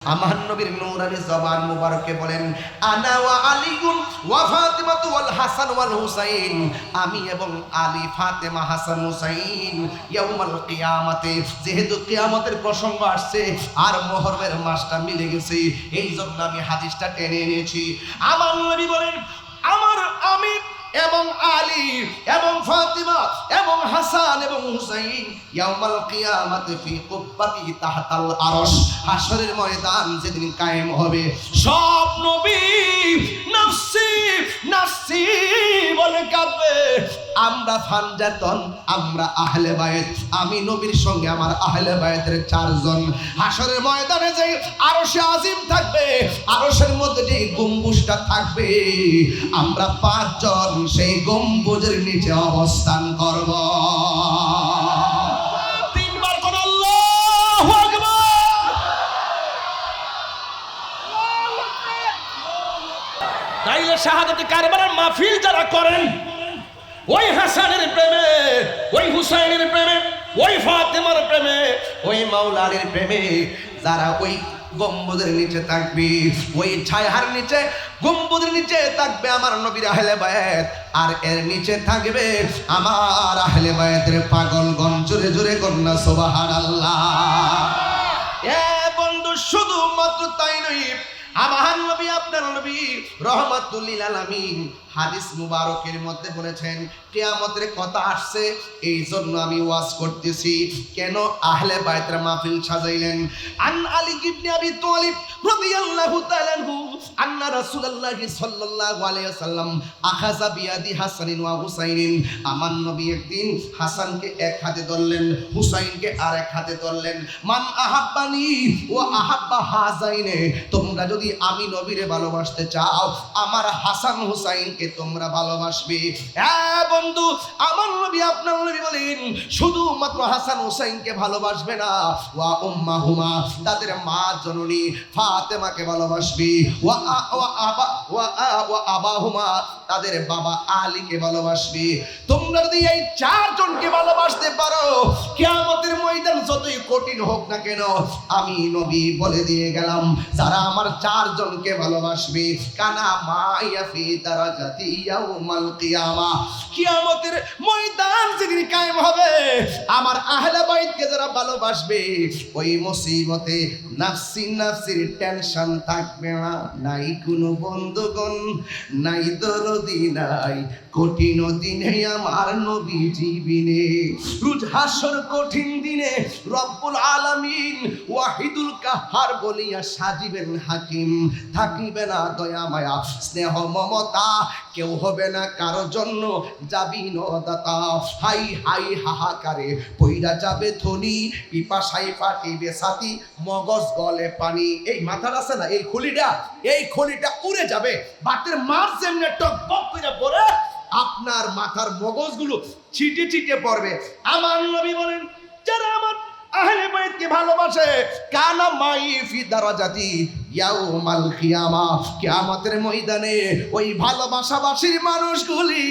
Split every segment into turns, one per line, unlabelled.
আমার নবীর নূরানি জবান মুবারকে বলেন, আনা ওয়া আলিউন ওয়া ফাতিমাতু ওয়াল হাসান ওয়াল হুসাইন, আমি এবং আলী, ফাতেমা, হাসান, হুসাইন ইয়াউমাল কিয়ামাতে, যেহেতু কিয়ামতের প্রসঙ্গ আসছে আর মুহররমের মাসটা মিলে গেছে, এই জন্য আমি হাদিসটা টেনে এনেছি। আমার নবী বলেন, আমি এবং আলী এবং ফাতিমা এবং হাসান এবং হুসাইন ইয়াউমাল কিয়ামাতে ফি কুব্বাতি তাহতাল আরশ, হাশরের ময়দান যেদিন কায়েম হবে, সব নবী নফসি নফসি বলে কাঁদবে। আমরা ফানজাতন, আমরা আহলে বায়ত, আমি নবীর সঙ্গে আমার আহলে বায়তের 4 জন হাশরের ময়দানে যে আরশে আজিম থাকবে, আরশের মধ্যে যে গম্বুজটা থাকবে, আমরা 5 জন সেই গম্বুজের নিচে অবস্থান করব। 3 বার কোন আল্লাহু আকবার। তাইলে শাহাদাতে কারবালার মাহফিল যারা করেন, ওই হাসানের প্রেমে, ওই হুসাইনের প্রেমে, ওই ফাতেমার প্রেমে, ওই মাওলানার প্রেমে যারা ওই গম্বুজের নিচে থাকবে, ওই ছায়ার নিচে গম্বুজের নিচে থাকবে আমার নবীর আহলে বায়াত, আর এর নিচে থাকবে আমার আহলে বায়াতের পাগলগণ। জোরে জোরে কন্যা সুবহানাল্লাহ। এ বন্ধু, শুধুমাত্র তাই নয়, আমার নবী, আপনার নবী রহমাতুল লিল আলামিন হাদিস মুবারকের মধ্যে বলেছেন, কিয়ামতের কথা আসছে, এই জন্য আমি ওয়াজ করতেছি। কেন আহলে বাইতের মাহফিল সাজাইলেন? আন আলী ইবনে আবি তালিব রাদিয়াল্লাহু তাআলা আনহু আন্না রাসূলুল্লাহি সাল্লাল্লাহু আলাইহি ওয়াসাল্লাম আখাযা বিয়াদি হাসানিন ওয়া হুসাইনিন, আমার নবী একদিন হাসানকে এক হাতে ধরলেন, হুসাইনকে আরেক হাতে ধরলেন। মান আহাব্বানি ওয়া আহাব্বা হাযাইনে, তোমরা যদি আমি নবীরে ভালোবাসতে চাও, আমার হাসান হুসাইনকে তোমরা ভালোবাসবে। হ্যাঁ বন্ধু, আমার নবী, আপনার নবী বলেন, শুধুমাত্র হাসান হুসাইনকে ভালোবাসবে না, ওয়া উম্মাহুমা, তাদের মা জননী ফাতেমাকে ভালোবাসবে, ওয়া আবাহুমা, তাদের বাবা আলীকে ভালোবাসবে। তোমরা যদি এই 4 জনকে ভালোবাসতে পারো, কিয়ামতের ময়দান যতই কঠিন হোক না কেন, আমি নবী বলে দিয়ে গেলাম, যারা আমার 4 জনকে ভালোবাসবে, কানা মাইয়া ফি দারাজাতি ইয়াউমাল কিয়ামা, কিয়ামতের ময়দান যেদিন কায়েম হবে, আমার আহলে বাইতকে যারা ভালোবাসবে, ওই মুসিবতে নাফসি নাফসির টেনশন থাকবে না, নাই কোনো বন্ধুগণ, নাই দরদি, নাই কঠিন দিনে আমার নবী জীবিনে, রোজ হাসর কঠিন দিনে রব্বুল আলামিন ওয়াহিদুল কাহার বলিয়া সাজিবেন হাকিম, থাকিবে না দয়া মায়া স্নেহ মমতা, কেউ হবে না কারো জন্য যাবি নদাতা, হাই হাই হাহাকারে পইরা যাবে ধনী, পিপাসাই ফাটিবে ছাতি, মগজ গলে পানি। এই মাথার আছে না, এই খলিটা উড়ে যাবে, বাতের মার যেমনে টক বক করে পড়ে, আপনার মাথার মগজগুলো ছিটে ছিটে পড়বে। আমার নবী বলেন, যারা আমার আহলে বাইতকে ভালোবাসে, কানা মাই ফি দারাজাতি ইয়াউমাল কিয়ামা, কিয়ামতের ময়দানে ওই ভালোবাসাবাসীর মানুষগুলি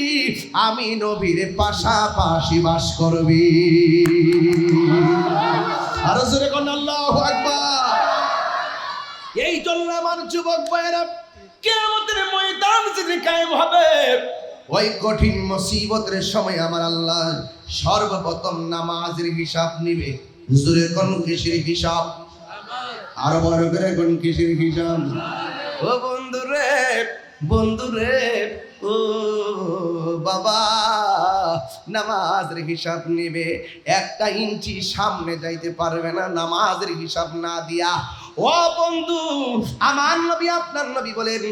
আমি নবীর পাশাপাশি বাস করবে। আর জোরে কোন আল্লাহু আকবার। এই জন্য আমার যুবক ভাইরা, কিয়ামতের ময়দান যেদিন কায়েম হবে, ওই কঠিন মুসিবতের সময় আমার আল্লাহ সর্বপ্রথম নামাজের হিসাব নিবে। হুজুরে কোন কিসের হিসাব? আরো বড় করে কোন কিসের হিসাব? ও বন্ধুরে ও বাবা, নামাজের হিসাব নিবে, 1 ইঞ্চি সামনে যাইতে পারবে না নামাজের হিসাব না দিয়া। ও বন্ধু, আমার নবী, আপনার নবী বলেন,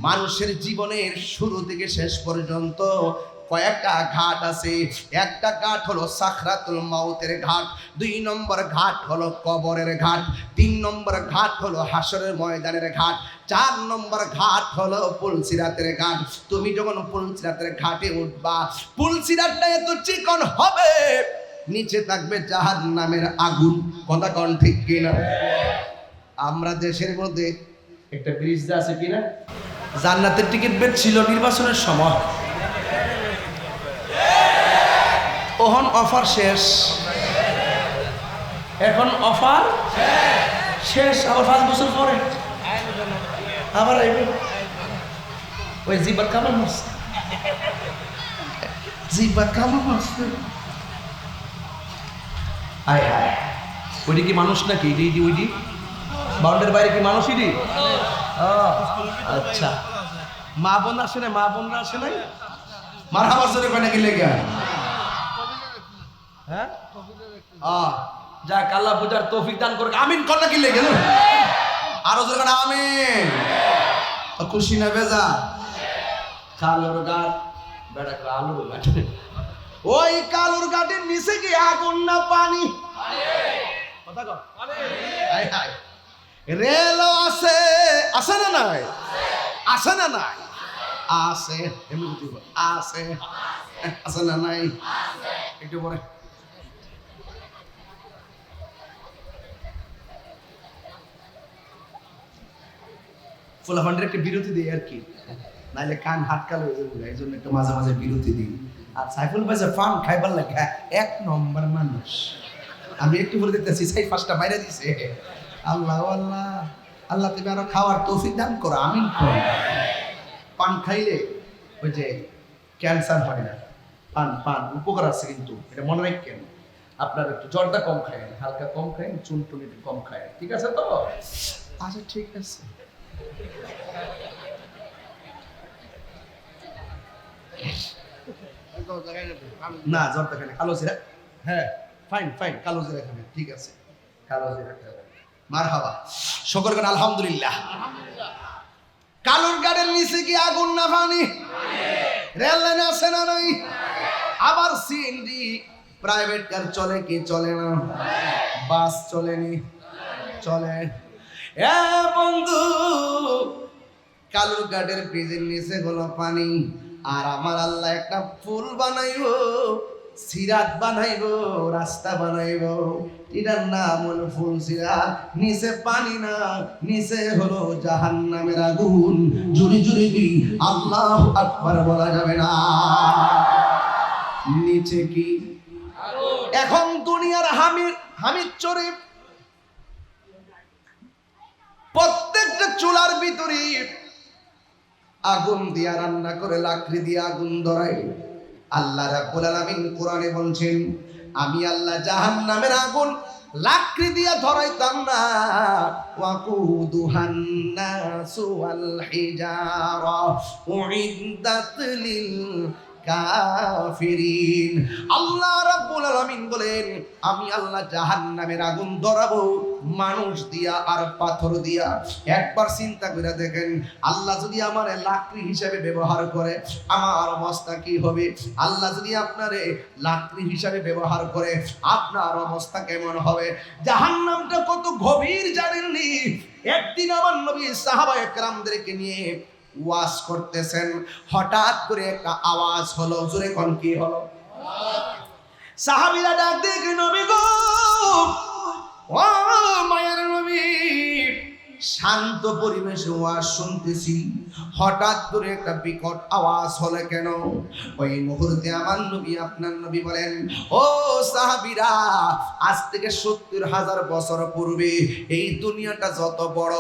মানুষের জীবনের শুরু থেকে শেষ পর্যন্ত কয়েকটা ঘাট আছে। একটা ঘাট হলো সাকরাতুল মাউতের ঘাট, 2 নম্বর ঘাট হলো কবরের ঘাট, 3 নম্বর ঘাট হলো হাসরের ময়দানের ঘাট, 4 নম্বর ঘাট হলো পুলসিরাতের ঘাট। তুমি যখন পুলসিরাতের ঘাটে উঠবা, পুলসিরাতটা এত চিকন হবে, নিচে থাকবে জাহান্নামের আগুন। কথা কোন ঠিক কিনা? আমরা দেশের মধ্যে একটা ব্রিজ আছে কিনা, জান্নাতের টিকিট বের ছিল নির্বাচনের সময়, ওহন অফার শেষ, এখন অফার
শেষ, আবার 5 বছর পরে আবার আইবে। ওই জিবার কামড় মারছে, জিবার কামড় মারছে। আয় হায়, ওইটি কি মানুষ নাকি? ওইটি বাউন্ডারির বাইরে কি মানুষ? ইডি আচ্ছা, মা বোন আসে না? মা বোনরা আসে নাই?
মারহাবা জোরে কয় নাকি লেগে?
হ্যাঁ, যাক, আল্লাহ বুঝার তৌফিক দান করুক।
আমিন কর নাকি লেগে? আরো জোরে কয় আমিন। খুশি না বেজা?
কালোর গাছ বেড়া আলুর গাছ,
ওই কালুর গাটের নিচে কি আগুন না পানি?
কথা কর।
হায় হায়, রেল আছে, আছে না নাই? আছে না নাই? আছে, এমনি বুঝি বল, আছে, আছে না নাই? একটু পরে ফুলাফান্ডের একটা বিরতি দিই আর কি, নাইলে কান হাত কালো হয়ে যাবে, এই জন্য একটু মাঝে মাঝে বিরতি দিই। আর সাইফুল ভাই যে ফান খাইবার লাগে এক নম্বর মানুষ। আমি একটু বলে দিতেছি, সেই ফার্স্টটা বাইরে দিছে। আল্লাহ আল্লাহ আল্লাহ, তুমি আরো খাওয়ার তৌফিক দান করো, আমিন করো। পান খাইলে ওই যে ক্যান্সার হয় না। পান পান উপকার আছে, কিন্তু এটা মনে রাখেন। আপনার একটু জর্দা কম খায়, হালকা কম খায়, চুন টুন একটু কম খায়, ঠিক আছে তো? আচ্ছা ঠিক আছে। না জর্দা খানে কালো জিরা, হ্যাঁ ফাইন ফাইন, কালো জিরা খাবে, ঠিক আছে, কালো জিরা খাবে। মারহাবা, শুকর করেন আলহামদুলিল্লাহ। কালোর গাড়ির নিচে কি আগুন না পানি? রেল লাইন আছে না নাই? আবার সিএনজি প্রাইভেট কার চলে কি চলে না? বাস চলেনি, চলে। এ বন্ধু, কালুর গাড়ির ব্রিজের নিচে হলো পানি, আর আমার আল্লাহ একটা ফুল বানাইবো, সিরাত বানাইবো, রাস্তা বানাইবো, এটার নাম হলো ফুল সিরাত। নিচে পানি না, নিচে হলো জাহান্নামের আগুন। জুরি জুরি দি আল্লাহু আকবার বলা যাবে না। নিচে কি এখন দুনিয়ার হামিদ চরে প্রত্যেকটা চুলার ভিতরে আগুন দিয়া রান্না করে, লাকড়ি দিয়ে আগুন ধরায়। আল্লাহ রাব্বুল আলামিন কোরআনে বলছেন, আমি আল্লাহ জাহান্নামের আগুন লাকড়ি দিয়া ধরাইতাম না। ওয়াকুদুহান নাসু ওয়াল হিজারা উইদ্দাত লিল কাফিরিন। আল্লাহ রাব্বুল আলামিন বলেন, আমি আল্লাহ জাহান্নামের আগুন ধরাবো মানুষ দিয়া আর পাথর দিয়া। একবার চিন্তা করে দেখেন, আল্লাহ যদি আমারে লাকড়ি হিসেবে ব্যবহার করে আমার অবস্থা কি হবে? আল্লাহ যদি আপনারে লাকড়ি হিসেবে ব্যবহার করে আপনার অবস্থা কেমন হবে? জাহান্নামটা কত গভীর জানেননি? একদিন আমার নবী সাহাবায়ে কেরামদেরকে নিয়ে ওয়াজ করতেছেন, হঠাৎ করে একটা আওয়াজ হলো, জোরে কোন কি হলো? সাহাবীরা ডাক দিয়ে, নবী গো, ও মায়ের নবী, শান্ত পরিবেশে ওয়াজ শুনতেছি, হঠাৎ করে একটা বিকট আওয়াজ হলো কেন? ওই মুহূর্তে আমার নবী, আপনার নবী বলেন, ও সাহাবীরা, আজ থেকে ৭০,০০০ বছর পূর্বে এই দুনিয়াটা যত বড়,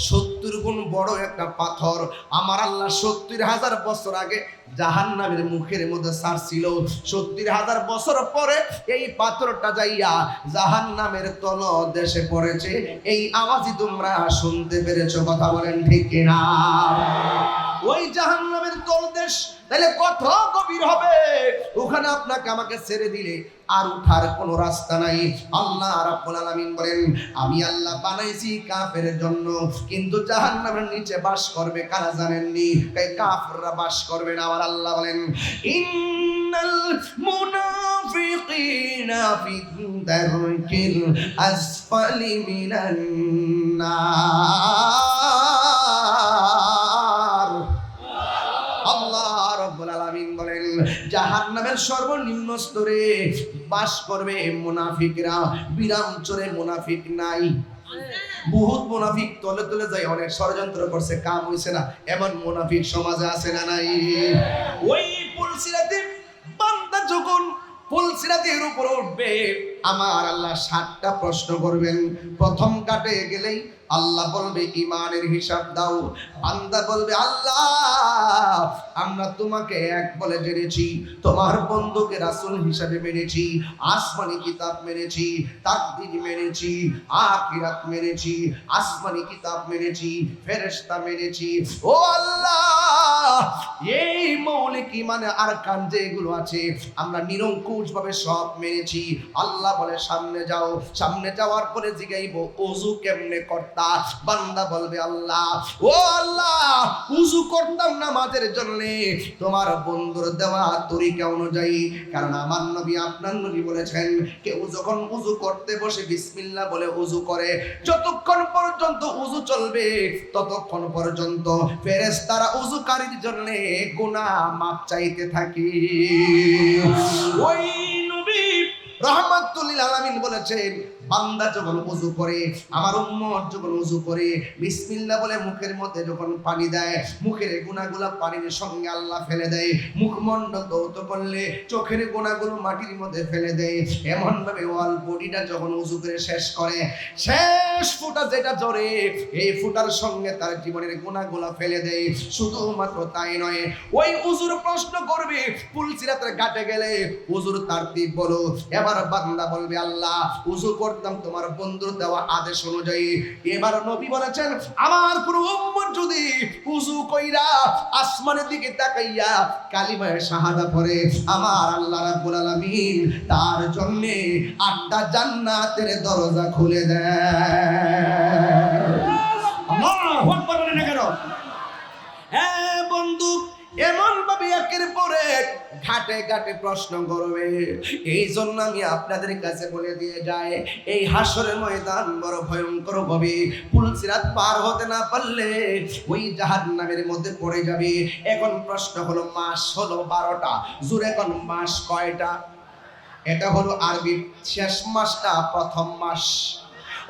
৭০ গুণ বড় একটা পাথর আমার আল্লাহ ৭০,০০০ বছর আগে জাহান্নামের মুখের মধ্যে ছাড়ছিল। ৭০,০০০ বছর পরে এই পাথরটা যাইয়া জাহান্নামের তলদেশে পড়েছে। এই আওয়াজই তোমরা শুনতে পেরেছো, কথা বলেন ঠিক কিনা? ওই জাহান্নামের তলদেশ তাহলে কত গভীর হবে? ওখানে আপনাকে আমাকে ছেড়ে দিলে আর উঠার কোনো রাস্তা নাই। আল্লাহ রাব্বুল আলামিন বলেন, আমি আল্লাহ বানাইছি কাফেরের জন্য, কিন্তু জাহান্নামের নিচে বাস করবে কারা জানেননি? এই কাফেররা বাস করবে না। আমার আল্লাহ বলেন, ইন্নাল মুনাফিকিনা ফি দারকিল আসফালি মিনান নার। আল্লাহ রাব্বুল আলামিন বলেন, জাহান্নামের সর্বনিম্ন স্তরে বাস করবে মুনাফিকরা। বিরাম চরে মুনাফিক নাই, বহুত মুনাফিক তলে তলে যায়, অনেক ষড়যন্ত্র করছে, কাম হইছে না, এমন মুনাফিক সমাজে আছে না নাই? ওই পুলসিরাতে বান্দা যখন পুলসিরাতের উপর উঠবে, আমার আল্লাহ 7টা প্রশ্ন করবেন। প্রথম কাটে গেলেই আল্লাহ বলবে ঈমানের হিসাব দাও। বান্দা বলবে আল্লাহ আমরা তোমাকে এক বলে জেনেছি, তোমার বন্ধুকে রাসূল হিসাবে মেনেছি, আসমানি কিতাব মেনেছি, তাকদীর মেনেছি, আখিরাত মেনেছি, আসমানি কিতাব মেনেছি, ফেরেশতা মেনেছি। ও আল্লাহ এই মৌলিক ঈমানে আরকান যেগুলো আছে আমরা নিরঙ্কুশ ভাবে সব মেনেছি। আল্লাহ বলে সামনে যাও। সামনে যাওয়ার পরে জিগাইবো ওযু কেমনে করতা? বান্দা বলবে আল্লাহ ও আল্লাহ ওযু করতাম নামাজের জন্য তোমার বন্ধুর দেওয়া তরিকা অনুযায়ী। কারণ আমার নবী আপনার নবী বলেছেন কেউ যখন ওযু করতে বসে বিসমিল্লাহ বলে ওযু করে, যতক্ষণ পর্যন্ত ওযু চলবে ততক্ষণ পর্যন্ত ফেরেশতারা ওযুকারীর জন্য গুনাহ মাফ চাইতে থাকে। ওই নবী রাহমাতুল লিল আলামিন বলেছেন বান্দা যখন ওযু করে, আমার উম্মত যখন ওযু করে বিসমিল্লাহ বলে মুখের মধ্যে যখন পানি দেয়, মুখের গুনাহগুলো পানির সঙ্গে আল্লাহ ফেলে দেয়। মুখমণ্ডল ধৌত করলে চোখের গুনাহগুলো মাটির মধ্যে ফেলে দেয়। এমন ভাবে অল বডিটা যখন ওযু করে শেষ করে, শেষ ফুটা যেটা জড়ে এই ফুটার সঙ্গে তার জীবনের গুনাহগুলো ফেলে দেয়। শুধুমাত্র তাই নয়, ওই ওযুর প্রশ্ন করবে পুলসিরাতের ঘাটে গেলে ওযুর তারতিব বলো। এবার বান্দা বলবে আল্লাহ ওযু করতাম তোমার বন্ধুর দেওয়া আদেশ অনুযায়ী। এবার নবী বলেছেন আমার কোন উম্মত যদি ওযু কইরা আসমানের দিকে তাকাইয়া কালিমা শাহাদা পড়ে, আমার আল্লাহ রাব্বুল আলামিন তার জন্য 8টা জান্নাতের দরজা খুলে দেয়। আল্লাহু আকবার বলেন না কেন? হ্যাঁ বন্ধু, এমন ভাবে একের পর এক ঘাটে ঘাটে প্রশ্ন করবে। এই জন্য আমি আপনাদের কাছে বলে দিয়ে যাই এই হাসরের ময়দান বড় ভয়ঙ্কর হবে। পুলসিরাত পার হতে না পারলে ওই জাহান্নামের মধ্যে পড়ে যাবে। এখন প্রশ্ন হলো মাস হলো 12টা, জোরে কোন মাস কয়টা? এটা হলো আরবি শেষ মাসটা প্রথম মাস।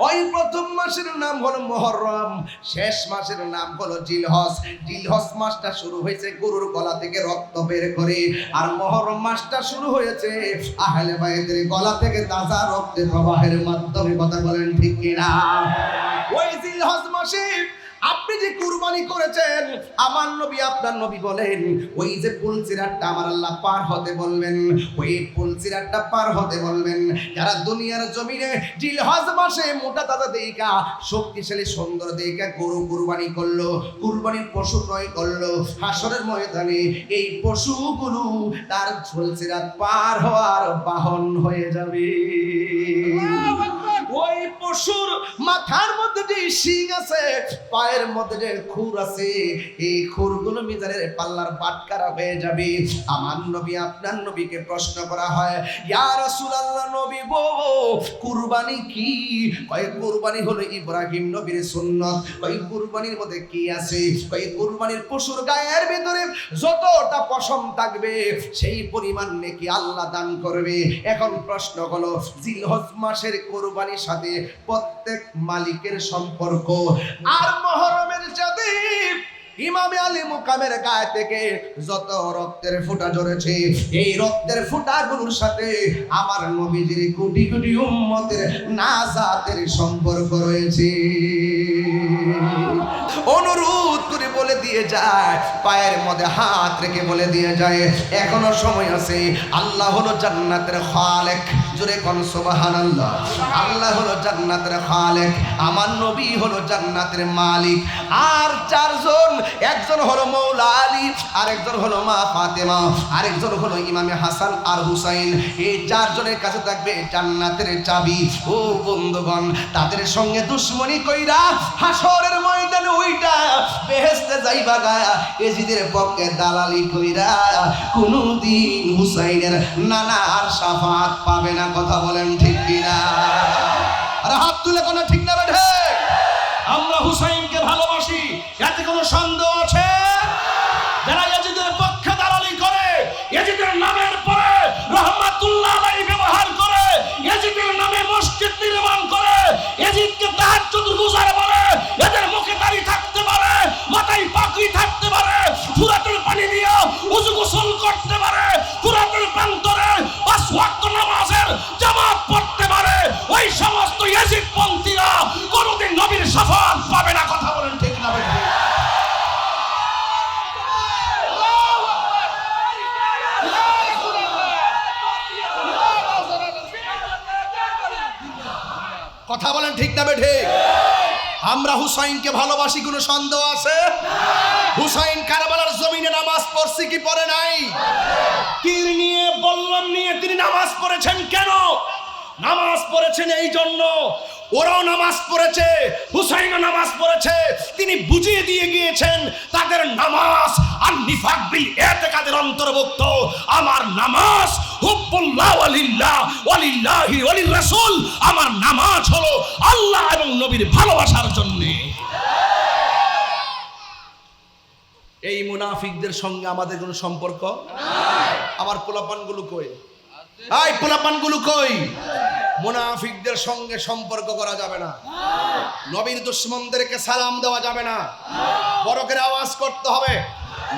ওই প্রথম মাসের নাম হলো মুহররম, শেষ মাসের নাম হলো জিলহজ। জিলহজ মাসটা শুরু হয়েছে গরুর গলা থেকে রক্ত বের করে, আর মুহররম মাসটা শুরু হয়েছে আহলে বাইতের গলা থেকে তাজা রক্তের প্রবাহের মাধ্যমে। কথা বলেন ঠিক কিনা? ওই জিলহজ মাসে আপনি যে কুরবানি করেছেন, আমার নবী আপনার নবী বলেন ওই যে পুলসিরাতটা আমার আল্লাহ পার হতে বলবেন, ওই পুলসিরাতটা পার হতে বলবেন যারা দুনিয়ার জমিনে জিলহজ মাসে মোটা তাজা দেইকা শক্তিশালী সুন্দর দেইকা গরু কুরবানি করলো, কুরবানির পশু ক্রয় করলো, হাসরের ময়দানে এই পশুগুলো তার পুলসিরাত পার হওয়ার বাহন হয়ে যাবে। ওই পশুর মাথার মধ্যে যে শিং আছে, পায়ের মধ্যে যে খুর আছে, এই খুরগুলো মিজানের পাল্লার বাটখারা হয়ে যাবে। আমার নবী আপনার নবীকে প্রশ্ন করা হয় ইয়া রাসূলুল্লাহ নবী গো কুরবানি কি? কয় কুরবানি হলো ইব্রাহিম নবীর সুন্নাত। কয় কুরবানির মধ্যে কি আছে? কয় কুরবানির পশুর গায়ের ভিতরে যতটা পশম থাকবে সেই পরিমাণ নেকি আল্লাহ দান করবে। এখন প্রশ্ন হলো জিলহজ মাসের কুরবানির সাথে প্রত্যেক মালিকের সম্পর্ক, আর মুহররমের সাথে ইমামে আলী মুকামের গায়ে থেকে যত রক্তের ফোঁটা ঝরেছে এই রক্তের ফোঁটাগুলোর সাথে আমার নবীজির কোটি কোটি উম্মতের নাজাতের সম্পর্ক রয়েছে। অনুরোধ করে বলে দিয়ে যায়, পায়ের মধ্যে হাত রেখে বলে দিয়ে যায় এখনো সময় আছে। আল্লাহ হলো জান্নাতের খালেক, জোরে কোন সুবহানাল্লাহ। আল্লাহ হলো জান্নাতের খালেক, আমার নবী হলো জান্নাতের মালিক। আর 4 জন, একজন হলো মৌলা আলী, আরেকজন হলো মা ফাতেমা, আরেকজন হলো ইমামে হাসান আর হুসাইন। এই 4 জনের কাছে থাকবে জান্নাতের চাবি। ও বন্ধুগণ, তাদের সঙ্গে দুশমনি কইরা হাসরের ময়দানে ওইটা বেহেশতে যাইবা গা, এজিদের পক্ষে দালালি কইরা কোনদিন হুসাইনের নানার শাফাত পাবে না। কথা বলেন ঠিক কিনা? আর হাত তুলে কোন ঠিক না বেঠে? আমরা হুসাইনকে ভালোবাসি, এতে কোনো সন্দেহ আছে? যারা ইয়াজিদের পক্ষে দালালি করে, ইয়াজিদের নামের পরে রহমাতুল্লাহ আলাইহি ব্যবহার করে, ইয়াজিদের নামে মসজিদ নির্মাণ করে, ইয়াজিদকে তাহাজ্জুদ গুজার বলে, এদের মুখে দাড়ি থাকতে পারে, মাথায় পাগড়ি থাকতে পারে, ফুরাতের পানি দিয়ে ওযু গোসল করতে পারে, ফুরাতের প্রান্তরে 5 ওয়াক্ত আমরা হুসাইনকে ভালোবাসি, কোনো সন্দেহ আছে? হুসাইন কারবালার জমিনে নামাজ পড়ছে কি পড়ে নাই? তীর নিয়ে বল্লম নিয়ে তিনি নামাজ পড়েছেন কেন? নামাজ পড়েছেন এই জন্য, ওরাও নামাজ পড়েছে, হুসাইনও নামাজ পড়েছে, তিনি বুঝিয়ে দিয়ে গিয়েছেন তাদের নামাজ আর নিফাক বিল ইতিকাদের অন্তর্ভুক্ত। আমার নামাজ হুব্বুল্লাহ ওয়ালিল্লাহ ওয়ালিল্লাহি ওয়ালির রাসূল, আমার নামাজ হলো আল্লাহ এবং নবীর ভালোবাসার জন্য। এই মুনাফিকদের সঙ্গে আমাদের কোনো সম্পর্ক নাই। আমার পোলাপানগুলো কই? এই পোলাপানগুলো কই? মুনাফিকদের সঙ্গে সম্পর্ক করা যাবে না। নবীর দুশমনদেরকে সালাম দেওয়া যাবে না। বড় করে আওয়াজ করতে হবে,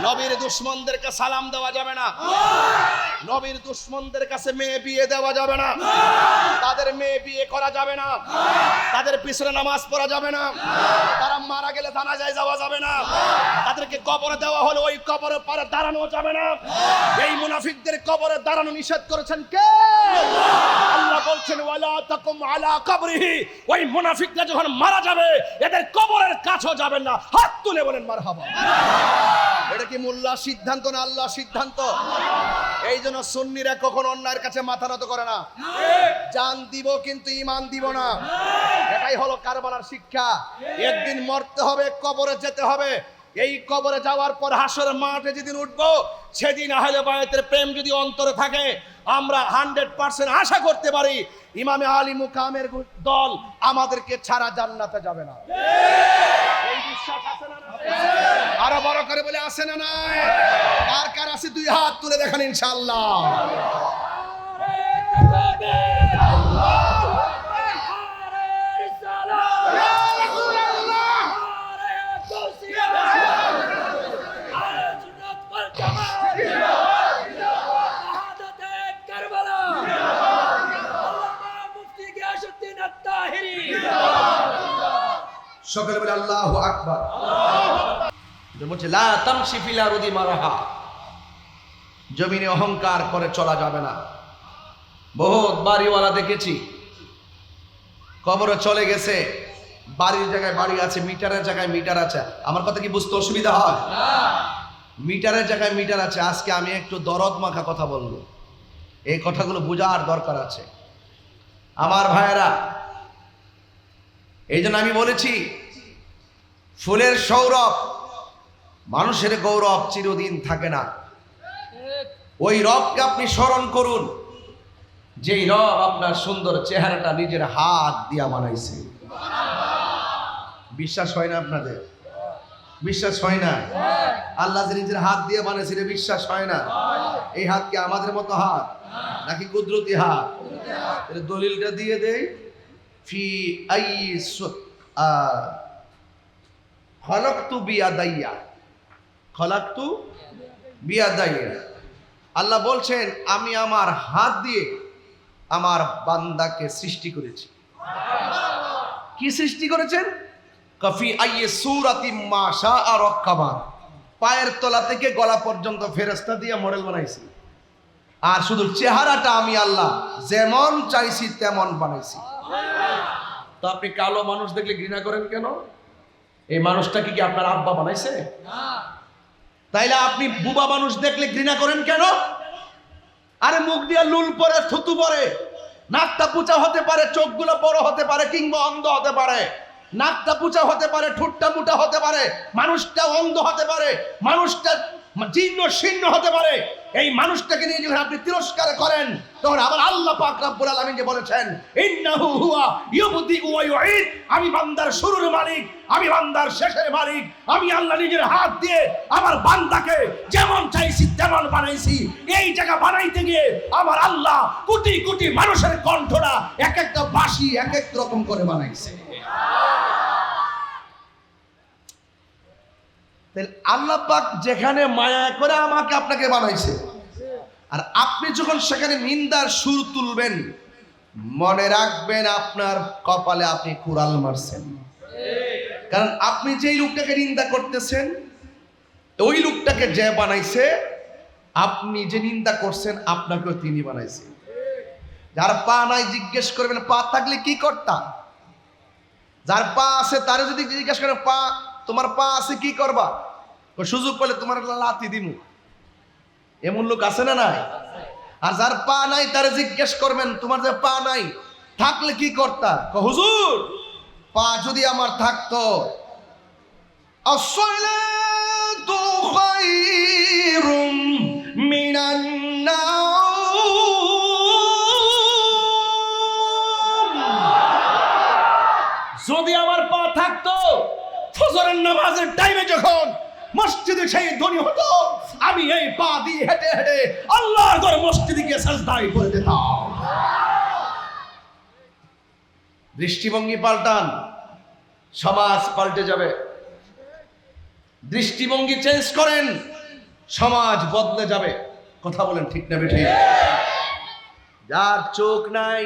নবীর দুশমনদেরকে সালাম দেওয়া যাবে না। নবীর দুশমনদের কাছে মেয়ে বিয়ে দেওয়া যাবে না। তাদের মেয়ে বিয়ে করা যাবে না। তাদের পিছনে নামাজ পড়া যাবে না। তারা মারা গেলে জানাজায় যাওয়া যাবে না। তাদেরকে কবরে দেওয়া হলে ওই কবরের পারে দাঁড়ানো যাবে না। এই মুনাফিকদের কবরে দাঁড়ানো নিষেধ করেছেন কে? আল্লাহ বলছেন ওয়ালা তাকুম আলা কবরিহি, ওই মুনাফিকরা যখন মারা যাবে এদের কবরের কাছেও যাবেন না। হাত তুলে বলেন মারহাবা। এটা কি মোল্লার সিদ্ধান্ত না আল্লাহর সিদ্ধান্ত? এই জন্য সুন্নিরা কখনো অন্যায়ের কাছে মাথা নত করে না। জান দিব কিন্তু ঈমান দিব না। এটাই হলো কারবালার শিক্ষা। একদিন মরতে হবে, কবরে যেতে হবে। এই কবরে যাওয়ার পর হাসরের মাঠে যেদিন উঠবো, সেদিন আহলে বায়াতের প্রেম যদি অন্তরে থাকে, আমরা 100% আশা করতে পারি ইমামে আলী মুকামের দল আমাদেরকে ছাড়া জান্নাতে যাবে না। এই বিশ্বাস আছে না? আরো বড় করে বলে আছে না নাই? কার কার আছে দুই হাত তুলে দেখান ইনশাআল্লাহ। সকলে বলে আল্লাহু আকবার। বলছে লা তামশি ফিল আরদি মারাহা, জমিনে অহংকার করে চলা যাবে না। বহুত বাড়িওয়ালা দেখেছি কবরে চলে গেছে, বাড়ির জায়গায় বাড়ি আছে, মিটারের জায়গায় মিটার আছে। আমার কথা কি বুঝতে অসুবিধা হয়? মিটারের জায়গায় মিটার আছে। আজকে আমি একটু দরদ মাখা কথা বলবো, এই কথাগুলো বোঝার দরকার আছে আমার ভাইয়েরা। এই জন্য আমি বলেছি ফুলের সৌরভ, মানুষের গৌরব চিরদিন থাকে না। ওই রবকে আপনি স্মরণ করুন, যেই রব আপনার সুন্দর চেহারাটা নিজের হাত দিয়া বানাইছে। বিশ্বাস হয় না আপনাদের? বিশ্বাস হয় না? আল্লাহ যে নিজের হাত দিয়ে বানাইছে, বিশ্বাস হয় না? এই হাত কি আমাদের মতো হাত নাকি কুদরতি হাত? দলিলটা দিয়ে দেই, ফি আই খলাকতু বিয়াদাইয়া, খলাকতু বিয়াদাইয়া। আল্লাহ বলছেন আমি আমার হাত দিয়ে আমার বান্দাকে সৃষ্টি করেছি। কি সৃষ্টি করেছেন? কফি আইয়ে সূরাতিম মা শাআ রাক্কাবা, পায়ের তলা থেকে গলা পর্যন্ত ফেরেশতা দিয়ে মডেল বানাইছি। আর শুধু চেহারাটা আমি আল্লাহ যেমন চাইছি তেমন বানাইছি। তো আপনি কালো মানুষ দেখলে ঘৃণা করেন কেন? এই মানুষটা কি আপনার আব্বা বানাইছে? তাইলে আপনি বুবা মানুষ দেখলে ঘৃণা করেন কেন? আরে মুখ দিয়ে লুল পরে, থুতু পরে, নাকটা পুচা হতে পারে, চোখগুলো বড় হতে পারে, কিংবা অন্ধ হতে পারে। নাকটা পুচা হতে পারে, ঠোঁটটা মোটা হতে পারে, মানুষটা অন্ধ হতে পারে, মানুষটা জীর্ণ শীর্ণ হতে পারে। এই মানুষটাকে নিয়ে যখন আপনি তিরস্কার করেন, তখন আবার আল্লাহ পাক রব্বুল আলামিন যে বলেছেন ইন্নাহু হুয়া ইউবদিউ ওয়া ইউঈদ, আমি বান্দার শুরুর মালিক, আমি বান্দার শেষের মালিক। আমি আল্লাহ নিজের হাত দিয়ে আমার বান্দাকে যেমন চাইছি তেমন বানাইছি। এই জায়গা বানাইতে গিয়ে আমার আল্লাহ কোটি কোটি মানুষের কণ্ঠটা এক একটা বাঁশি এক এক রকম করে বানাইছে। আল্লাহ পাক যেখানে মায়া করে আমাকে আপনাকে বানাইছে, আর আপনি যখন সেখানে নিন্দার সুর তুলবেন, মনে রাখবেন আপনার কপালে আপনি কুড়াল মারছেন। কারণ আপনি যেই লোকটাকে নিন্দা করতেছেন, ওই লোকটাকে যে বানাইছে, আপনি যে নিন্দা করছেন আপনাকেও তিনি বানাইছে। যার পা নাই জিজ্ঞেস করবেন পা থাকলে কি করতাম? যার পা আছে তারে যদি জিজ্ঞাসা করে পা তোমার পা আছে কি করবা, সুযোগ পেলে তোমার লাথি দিমু, এমন লোক আছে না নাই? আর যার পা নাই তারে জিজ্ঞেস করবেন তোমার যে পা নাই থাকলে কি করতা, হুজুর পা যদি আমার থাকতো আসসালাতু খায়রুম মিনান যদি আমার পা থাকতো ফজরের নামাজের টাইমে যখন মসজিদে সেই ধ্বনি হতো আমি এই পা দিয়ে হেঁটে হেঁটে আল্লাহর ঘর মসজিদে গিয়ে সাজদায় করে দিতাম। দৃষ্টিভঙ্গি পাল্টান, সমাজ পাল্টে যাবে। দৃষ্টিভঙ্গি চেঞ্জ করেন, সমাজ বদলে যাবে। কথা বলেন ঠিক না বেঠিক? যার চোখ নাই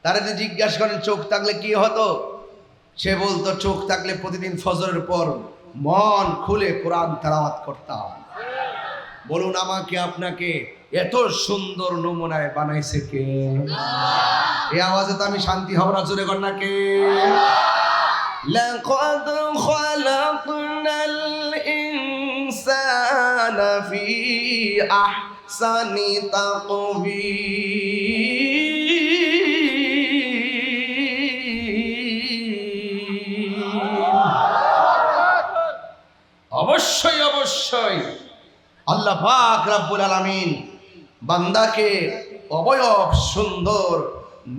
তারা যদি জিজ্ঞাসা করেন চোখ থাকলে কি হতো, সে বলতো চোখ থাকলে প্রতিদিন ফজরের পর মন খুলে কোরআন তেলাওয়াত করতাম। বলুন আমাকে আপনাকে এত সুন্দর নমুনায় বানাইছে কে? এই আওয়াজে তো আমি শান্তি হব না, জোরে কর না কে? লাকাদ খালাকনাল ইনসানা ফি আহসানি তাকওয়ীম। অবশ্যই অবশ্যই আল্লাহ পাক রব্বুল আলামিন বান্দাকে অবয়ব সুন্দর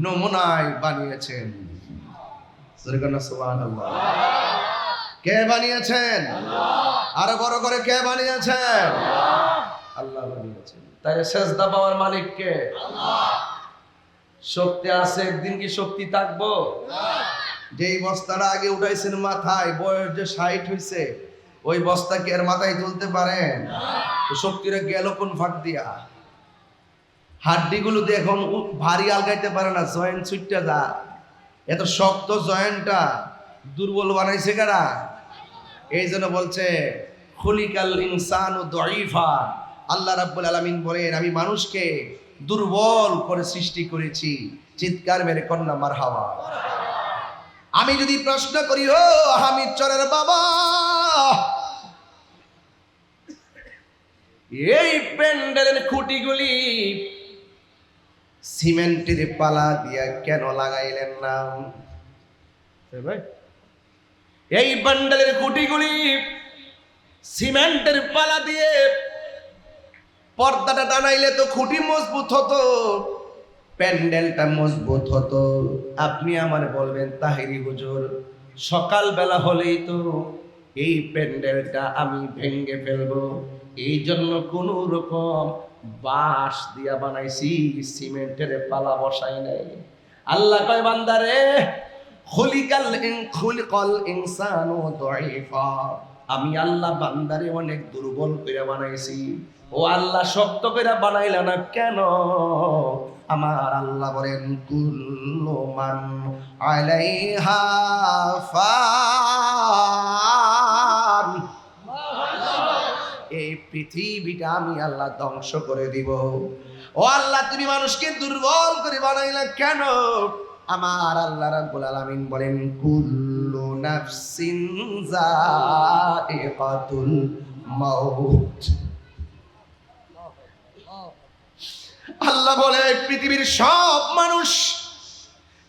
নমুনায় বানিয়েছেন। সুবহানাল্লাহ। কে বানিয়েছেন? আরো বড় করে কে বানিয়েছেন? আল্লাহ বানিয়েছেন। তাই সেজদা পাওয়ার মালিক কে? শক্তি আছে, একদিন কি শক্তি থাকবো? যেই বস্তাটা আগে উঠাইছেন মাথায়, বয়স যে 60 হয়েছে, ওই বস্তা কি আর মাথায় তুলতে পারেন? শক্তিটা গেল কোন ফাঁক দিয়া? হাড্ডিগুলো এখন ভারী আলগাইতে পারে না, জয়েন্ট ছুটতে যা। এত শক্ত জয়েন্টটা দুর্বল বানাইছে কারা? এই জন্য বলছে খুলিকাল ইনসানু দাঈফা। আল্লাহ রাব্বুল আলামিন বলেন আমি মানুষকে দুর্বল করে সৃষ্টি করেছি। চিৎকার মেরে কন্যা মারহাবা। আমি যদি প্রশ্ন করি ও হামিদ চরের বাবা, এই প্যান্ডেলের খুঁটিগুলি সিমেন্টের পালা দিয়া কেন লাগাইলেন না? এই প্যান্ডেলের খুঁটিগুলি সিমেন্টের পালা দিয়ে পর্দাটা টানাইলে তো খুঁটি মজবুত হতো, প্যান্ডেলটা মজবুত হতো। আপনি আমার বলবেন তাহিরি হুজুর সকালবেলা হলেই তো এই প্যান্ডেলটা আমি ভেঙে ফেলবো, এই জন্য কোন রকম বাঁশ দিয়া বানাইছি, সিমেন্টের পালা বসাই নাই। আল্লাহ কয় বান্দারে খুলিকাল ইনসানু দাঈফা, আমি আল্লাহ বান্দারে অনেক দুর্বল করে বানাইছি। ও আল্লাহ শক্ত করে বানাইলা না কেন? আমার আল্লাহ বলেন কুল্লু মান আলাইহা ফান, এই পৃথিবীটা আমি আল্লাহ ধ্বংস করে দিব। ও আল্লাহ তুমি মানুষকে দুর্বল করে বানাইলা কেন? আমার আল্লাহ রাব্বুল আলামিন বলেন কুল্লু নাফসিন যায়িকাতুল মাউত। আল্লাহ বলে পৃথিবীর সব মানুষ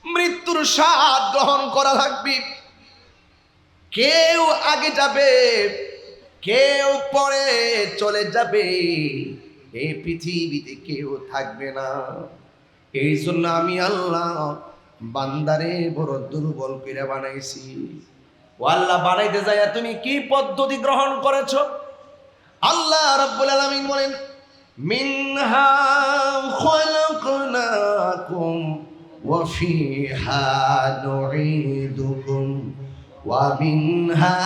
মৃত্যুর স্বাদ গ্রহণ করা লাগবে। কেউ আগে যাবে, কেউ পরে চলে যাবে, এই পৃথিবীতে কেউ থাকবে না। এই জন্য আমি আল্লাহ বান্দারে বড় দুর্বল করে বানাইছি। ও আল্লাহ বানাইতে যায় তুমি কি পদ্ধতি গ্রহণ করেছো? আল্লাহ রাব্বুল আলামিন বলেন মিনহা খালাকনাকুম ওয়া ফিহা নুঈদুকুম ওয়া মিনহা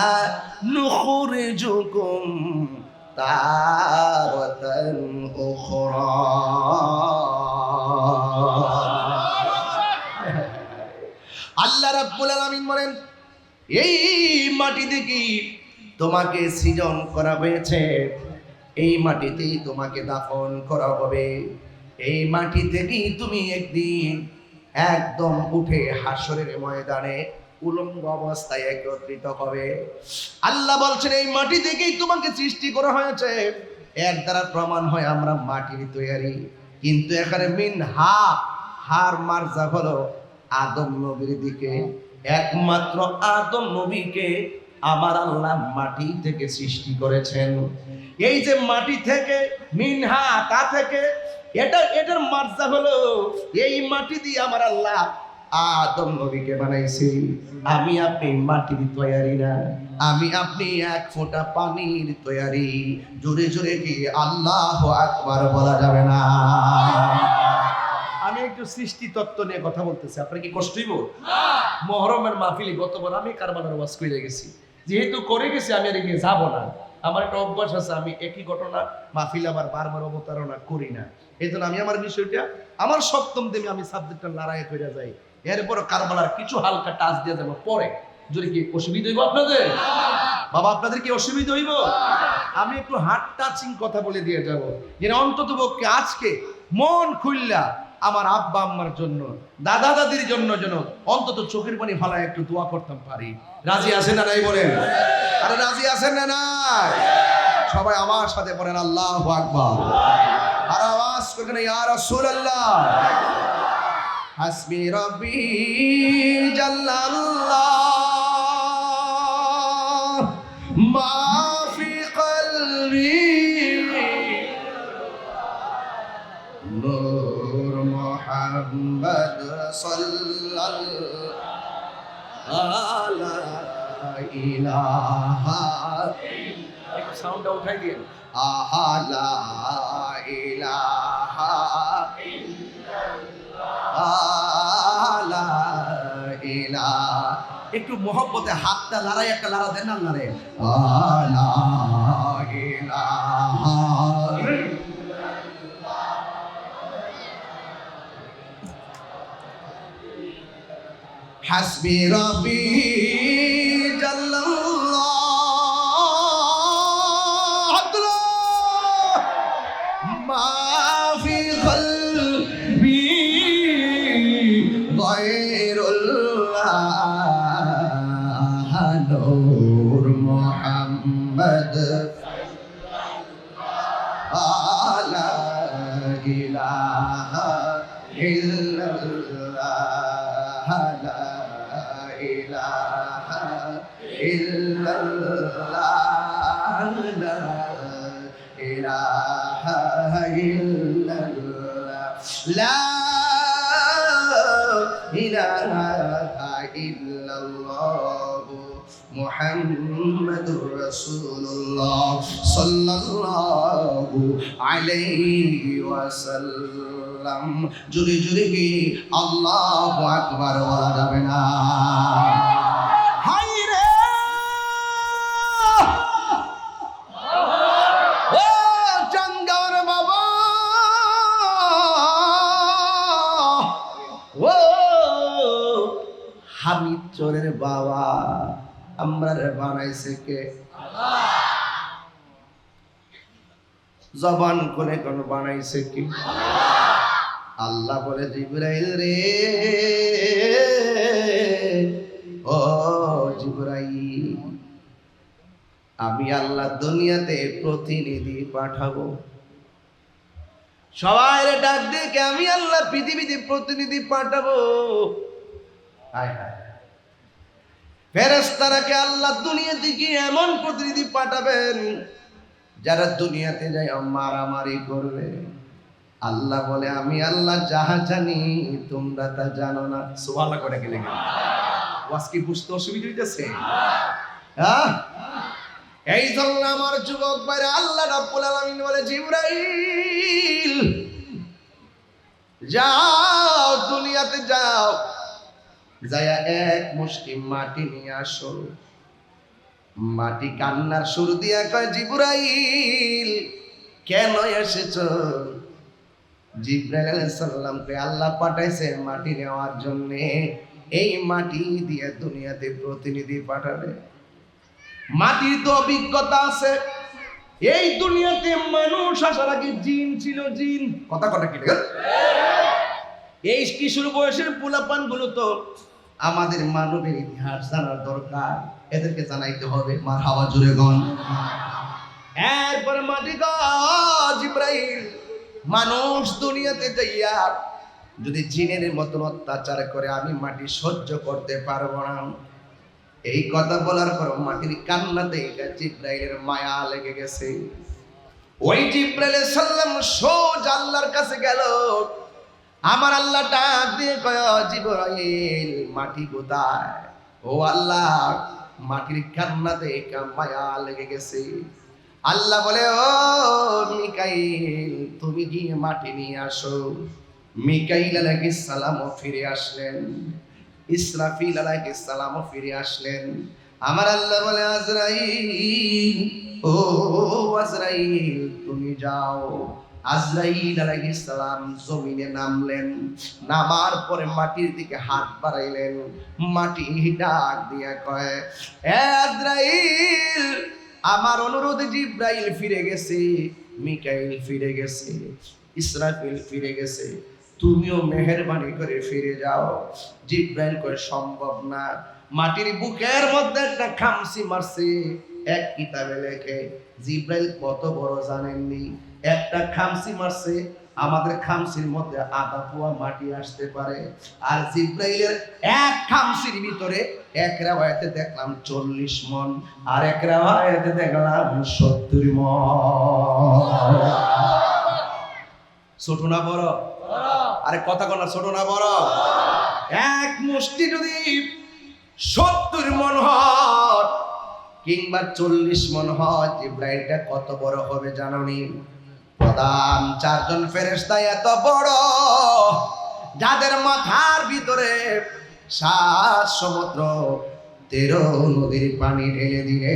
নুখরিজুকুম তারাতান উখরা। আল্লাহ রাব্বুল আলামিন বলেন এই মাটি থেকে তোমাকে সৃজন করা হয়েছে, এই মাটিতেই তোমাকে দাফন করা হবে, এই মাটি থেকেই তুমি একদিন একদম উঠে হাসরের ময়দানে উলঙ্গ অবস্থায় একত্রিত হবে। আল্লাহ বলছেন এই মাটি থেকেই তোমাকে সৃষ্টি করা হয়েছে। এর দ্বারা প্রমাণ হয় আমরা মাটির তৈরি। কিন্তু এখানে হার মার্জা হলো আদম নবীর দিকে। একমাত্র আদম নবীকে আমার আল্লাহ মাটি থেকে সৃষ্টি করেছেন। এই যে মাটি থেকে মিনহা তা থেকে এটার মার্জা হলো এই মাটি দিয়ে আমার আল্লাহ আদম নবীকে বানাইছি। আমি আপনি মাটির তৈরি না, আমি আপনি এক ফোঁটা পানির তৈরি। জোরে জোরে কি আল্লাহু আকবার বলা যাবে না? আমি একটু সৃষ্টি তত্ত্ব নিয়ে কথা বলতেছি, আপনার কি কষ্ট হইব? মহরমের মাহফিলে গতবার আমি কারবালার ওয়াজ করে গেছি, যেহেতু করে গেছি আমি আর এগিয়ে যাব না। আমার একটা অভ্যাস আছে, আমি একই ঘটনা মাহফিল আবার বারবার অবতারণা করি না। এই জন্য আমি আমার বিষয়টা আমার সপ্তম দিনে আমি সাবজেক্টটা লড়াই করে যাই। এরপর কারবালার কিছু হালকা টাচ দিয়ে যাবো পরে। যদি কি অসুবিধা হইব আপনাদের? বাবা আপনাদের কি অসুবিধা হইব? আমি একটু হার্ট টাচিং কথা বলে দিয়ে যাব, যেন অন্তত পক্ষে আজকে মন খুললা আমার আব্বা আম্মার জন্য, দাদা দাদির জন্য যেন অন্তত চোখের পানি ফালায় একটু দোয়া করতাম পারি। রাজি আছেন না নাই বলেন? আরে রাজি আছেন না নাই? সবাই আমার সাথে বলেন আল্লাহু আকবার। আর আওয়াজ করে ইয়া রাসূলুল্লাহ। হাসবি রাব্বি জাল্লাল্লাহ মা ফি কলবি নূর মুহাম্মদ সাল্লাল্লাহু লা ইলাহা একটু সাউন্ডটা উঠাই দিন। আহা লা ইলাহা একটু মোহব্বতে হাতটা লড়াই একটা লড়া দেন না লড়ে। হাসবি রব্বি জাল্লাল্লাহ মা ফি কলবি গায়রুল্লাহ নূর মুহাম্মদ লা ইলাহা ইল্লাল্লাহ লা ইলাহা ইল্লাল্লাহ লা ইলাহা ইল্লাল্লাহ লা ইলাহা ইল্লাল্লাহ মুহাম্মাদুর রাসূলুল্লাহ সাল্লাল্লাহু আলাইহি ওয়াসাল্লাম। জোরে জোরে কি আল্লাহু আকবার বলা যাবে না? হাই রে ও জঙ্গর বাবা, ও হামিদ চোরের বাবা, আমরা বানাইছে কে? জবান কোনে কোন বানাইছে কি? আল্লাহ বলে জিবরাইল রে, ও জিবরাইল, আমি আল্লাহ দুনিয়াতে প্রতিনিধি পাঠাবো। সবাই ডাক দিয়ে আমি আল্লাহ পৃথিবীতে প্রতিনিধি পাঠাবো। হায় হায়, ফেরেশতারাকে আল্লাহ দুনিয়াতে কি এমন প্রতিনিধি পাঠাবেন যারা দুনিয়াতে যায় মারামারি করবে। আল্লাহ বলে আমি আল্লাহ যাহা জানি তোমরা তা জানো না। সুবহানাল্লাহ করে গেলে ওয়াজ কি বুঝতে অসুবিধা হইতেছে? হ্যাঁ, এই জন্য আমার যুবক ভাইরা আল্লাহ রাব্বুল আলামিন বলে জিবরাইল যাও, দুনিয়াতে যাও, যায়া এক মুষ্টি মাটি নিয়ে আসো। মাটি কান্নার সুর দিয়া কয় জিবরাইল কেন এসেছো? জিবরাইল আলাইহিস সালামকে আল্লাহ পাঠাইছে মাটি নেওয়ার জন্য। এই মাটি দিয়ে দুনিয়াতে প্রতিনিধি পাঠাবে। মাটির তো অভিজ্ঞতা আছে। এই দুনিয়াতে মানুষ আসার আগে জিন ছিল, জিন। কথা কি এই কিশোর বয়সের পোলাপান গুলো তো আমাদের মানবের ইতিহাস জানার দরকার, এদেরকে জানাইতে হবে। মারহাবা জুড়ে গণ। এরপরে মাটি জিব্রাইল মানুষ দুনিয়াতে যাইয়া যদি জিনের মতন অত্যাচার করে আমি মাটি সহ্য করতে পারবো না। এই কথা বলার পর মাটির কান্নাতে জিব্রাইলের মায়া লেগে গেছে। ওই জিব্রাইল সাল্লাম সোজা আল্লাহর কাছে গেল। আমার আল্লাহ ডাক দিয়ে কয়, জিব্রাইল মাটি কোথায়? ও আল্লাহ, মাটির কান্নাতে মায়া লেগে গেছে। আল্লাহ বলে, ও মিকাইল, তুমি গিয়ে মাটি নিয়ে আসো। মিকাইল আলাইহিস সালামও ফিরে আসলেন, ইসরাফিল আলাইহিস সালামও ফিরে আসলেন। আমার আল্লাহ বলে, আজরাইল, ও আজরাইল তুমি যাও। আজরাইল আলাইহিস সালাম জমিনে নামলেন। নামার পরে মাটির দিকে হাত বাড়াইলেন। মাটি ডাক দিয়া কয়, এ আজরাইল, আমার অনুরোধে জিব্রাইল ফিরে গেছে, মিকাইল ফিরে গেছে, ইসরাফিল ফিরে গেছে, তুমিও মেহেরবানি করে ফিরে যাও। জিব্রাইল কয়, সম্ভব না। মাটির বুকের মধ্যে একটা খামসি মারছে। এক কিতাবে লেখে, জিব্রাইল কত বড় জানেননি, একটা খামসি মারছে, আমাদের খামসির মধ্যে আধা পোয়া মাটি আসতে পারে। আর জিব্রাইলের এক খামসির ভিতরে এক রাওয়ায়াতে দেখলাম 40 মণ, আর এক রাওয়ায়াতে দেখলাম 70 মণ। ছোট না বড়? আরে কথা কনা, ছোট না বড়? এক মুষ্টি যদি 70 মণ হয় কিংবা 40 মণ হয়, জিব্রাইলটা কত বড় হবে জানোনি? প্রধান 4 জন ফেরেশতা এত বড়, যাদের মাথার ভিতরে 7 সমুদ্র 13 নদীর পানি ঢেলে দিলে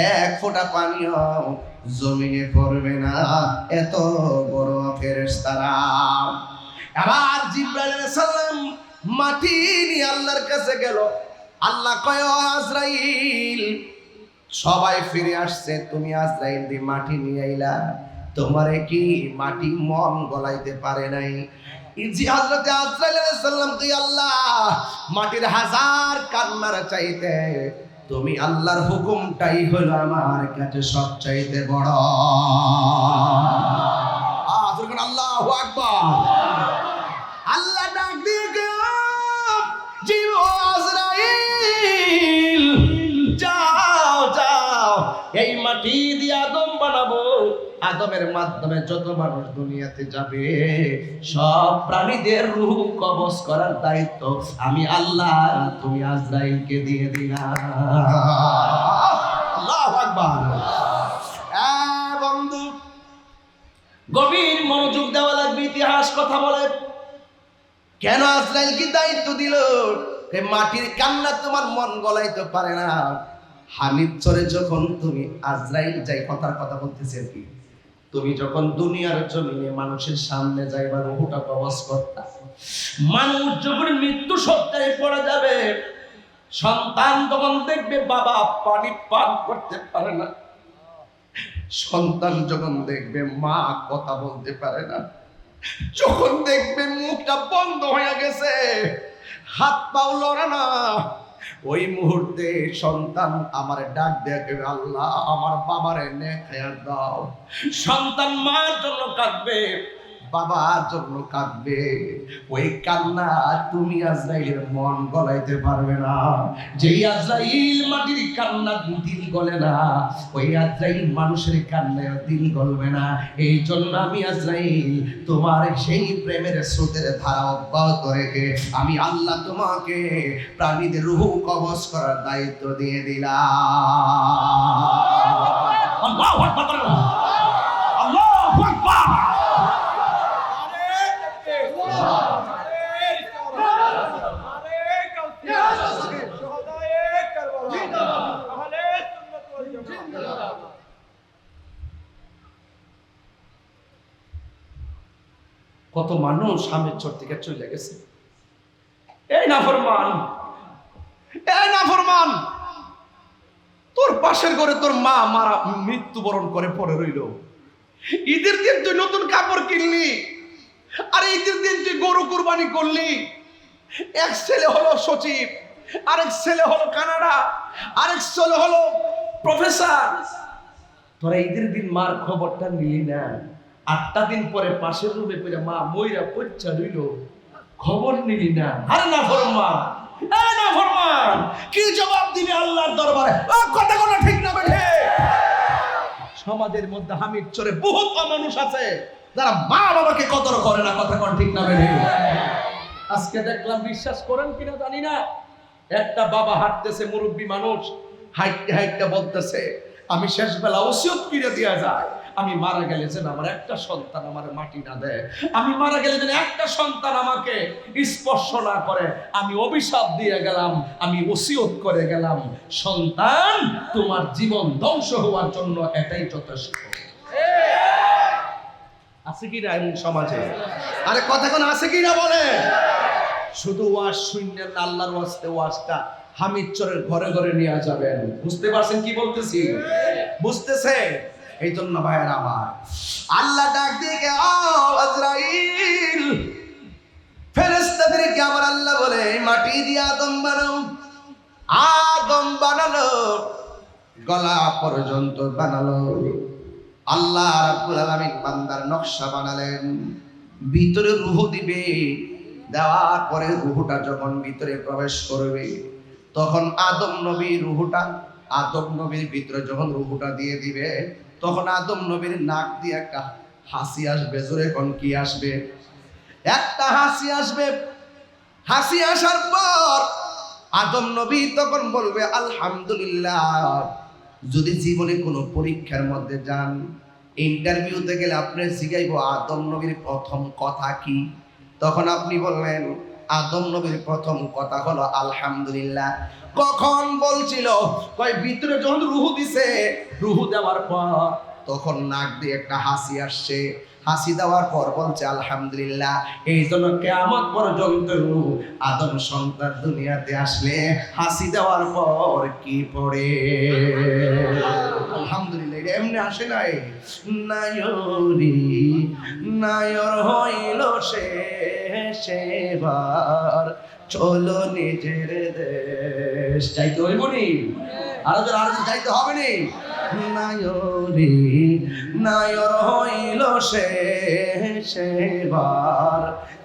1 ফোঁটা পানিও জমিনে পড়বে না, এত বড় ফেরেশতারা। আবার জিব্রাইল আলাইহিস সালাম মাটি নিয়ে আল্লাহর কাছে গেল। আল্লাহ কয়, আজরাইল, সবাই ফিরে আসছে, তুমি আজরাইল দিয়ে মাটি নিয়ে আইলা, তোমারে কি মাটি মন গলাইতে পারে নাই? জি হযরতে আজরাইল আলাইহিস সালাম, তুই আল্লাহ মাটির 1000 কান্নার চাইতে তুমি আল্লাহর হুকুমটাই হলো আমার কাছে সবচাইতে বড়। আল্লাহু আকবার। আল্লাহ ডাক দিয়ে জীব আজরাইল, যাও যাও, এই মাটি দিয়ে আদম বানাবো। আদমের মাধ্যমে যত মানুষ দুনিয়াতে যাবে, সব প্রাণীদের রূহ কবজ করার দায়িত্ব আমি আল্লাহ, তুমি আজরাইলকে দিয়ে দিলাম। আল্লাহু আকবার। বন্ধু, গভীর মনোযোগ দেওয়া লাগবে। ইতিহাস কথা বলে, কেন আজরাইলকে দায়িত্ব দিল? মাটির কান্না তোমার মন গলাইতে পারে না। হামিদ চরে যখন তুমি আজরাইল যাই কথার কথা বলতেছে কি, তুমি যখন দুনিয়ার জমিনে মানুষের সামনে যাইবা, রূহটা কবজ করতা, মানুষ যখন মৃত্যু সত্যায় পড়ে যাবে, সন্তান তখন দেখবে বাবা পানি পান করতে পারে না, সন্তান যখন দেখবে মা কথা বলতে পারে না, যখন দেখবে মুখটা বন্ধ হয়ে গেছে, হাত পাও লড়ে না, ওই মুহূর্তে সন্তান আমার ডাক দেখে, আল্লাহ আমার বাবারে নেক হায়াত দাও। সন্তান মার জন্য কাঁদবে, বাবার জন্য কাঁদবে। ওই কান্না তুমি আজরাইলের মন গলাইতে পারবে না। যেই আজরাইল মাটির কান্না দিল গলে না, ওই আজরাইল মানুষের কান্নায় দিল গলবে না। এই জন্য আমি আজরাইল তোমার সেই প্রেমের স্রোতের ধারা অব্যাহত রেখে আমি আল্লাহ তোমাকে প্রাণীদের রূহ কবজ করার দায়িত্ব দিয়ে দিলাম। আল্লাহু আকবার, আল্লাহু আকবার। কত মানুষ স্বামীর চোর থেকে চলে গেছে। এই নাফরমান, এই নাফরমান, তোর পাশের ঘরে তোর মা মারা মৃত্যুবরণ করে পড়ে রইল। ঈদের দিন তুই নতুন কাপড় কিনলি, আর ঈদের দিন তুই গরু কুরবানি করলি, এক ছেলে হলো সচিব, আরেক ছেলে হলো কানাডা, আরেক ছেলে হলো প্রফেসর।
তোরা ঈদের দিন মার খবরটা নিলি না, 8টা দিন পরে পাশের রুমে কইরা মা মইরা পচ্চা রইল, খবর নিলি না। আরে না ফরমান, আরে না ফরমান, কি জবাব দিবি আল্লাহর দরবারে?
কথা কোনো ঠিক না বেঠে।
সমাজের মধ্যে হামিদ চরে বহুত মানুষ আছে
যারা মা বাবাকে কদর করে না, কথা কোন ঠিক না বেঠে।
আজকে দেখলাম, বিশ্বাস করেন কিনা জানি না, একটা বাবা হাঁটতেছে, মুরব্বী মানুষ, হাইটতে হাইটতে বলতেছে আমি শেষ বেলা ওসিয়ত করে দিয়া যায়, আমি মারা গেলে যেন আমার একটা সন্তান আমার মাটি না দেয়, আমি মারা গেলে যেন একটা সন্তান আমাকে স্পর্শ না করে। আমি অভিশাপ দিয়ে গেলাম, আমি ওসিয়ত করে গেলাম, সন্তান তোমার জীবন ধ্বংস হওয়ার জন্য এটাই যথেষ্ট। আছে কি না এমন সমাজে?
আরে কথা কোন আছে কি না বলে।
শুধু ওয়াজ শুনলেন না, আল্লাহর ওয়াস্তে ওয়াজটা হামিদচরের ঘরে ঘরে নিয়ে যাবেন। বুঝতে পারছেন কি বলতেছি? বুঝতেছে?
এই জন্য ভাইয়ের আমার আল্লাহ ডাক দিয়ে আজরাইল ফেরেশতাদেরকে আমার আল্লাহ বলে মাটি দিয়ে আদম বানাও। আদম বানালো, গলা পর্যন্ত বানালো। আল্লাহ রাব্বুল আলামিন বান্দার নকশা বানালেন, ভিতরে রূহ দিবে। দেওয়ার পরে রূহটা যখন ভিতরে প্রবেশ করবে, তখন আদম নবীর ভিতরে যখন রূহটা দিয়ে দিবে, তখন আদম নবীর নাক দিয়ে একটা হাসি আসবে। জোরে কোন কি আসবে? একটা হাসি আসবে। হাসি আসার পর আদম নবী তখন বলবে আলহামদুলিল্লাহ। যদি জীবনে কোনো পরীক্ষার মধ্যে যান, ইন্টারভিউতে গেলে আপনি জিজ্ঞাসা আদম নবীর প্রথম কথা কি, তখন আপনি বললেন আদম নবীর প্রথম কথা হলো আলহামদুলিল্লাহ। কখন বলছিল? কয় ভিতরে যখন রূহ দিছে, রূহ দেওয়ার পর তখন নাক দিয়ে একটা হাসি আসছে। হাসি দেওয়ার পর বলছে আলহামদুলিল্লাহ। এই জন্য কিয়ামত পর্যন্ত আদম সন্তান দুনিয়াতে আসলে হাসি দেওয়ার পর কি পড়ে? আলহামদুলিল্লাহ। এটা এমনি আসে নাই। নায়রি নায়র হইল সেবার, চলো নিজের দেশ।
চাইতে হইব নি?
আরো যাইতে হবে নি। নায়রি নায়র হইল সেবার,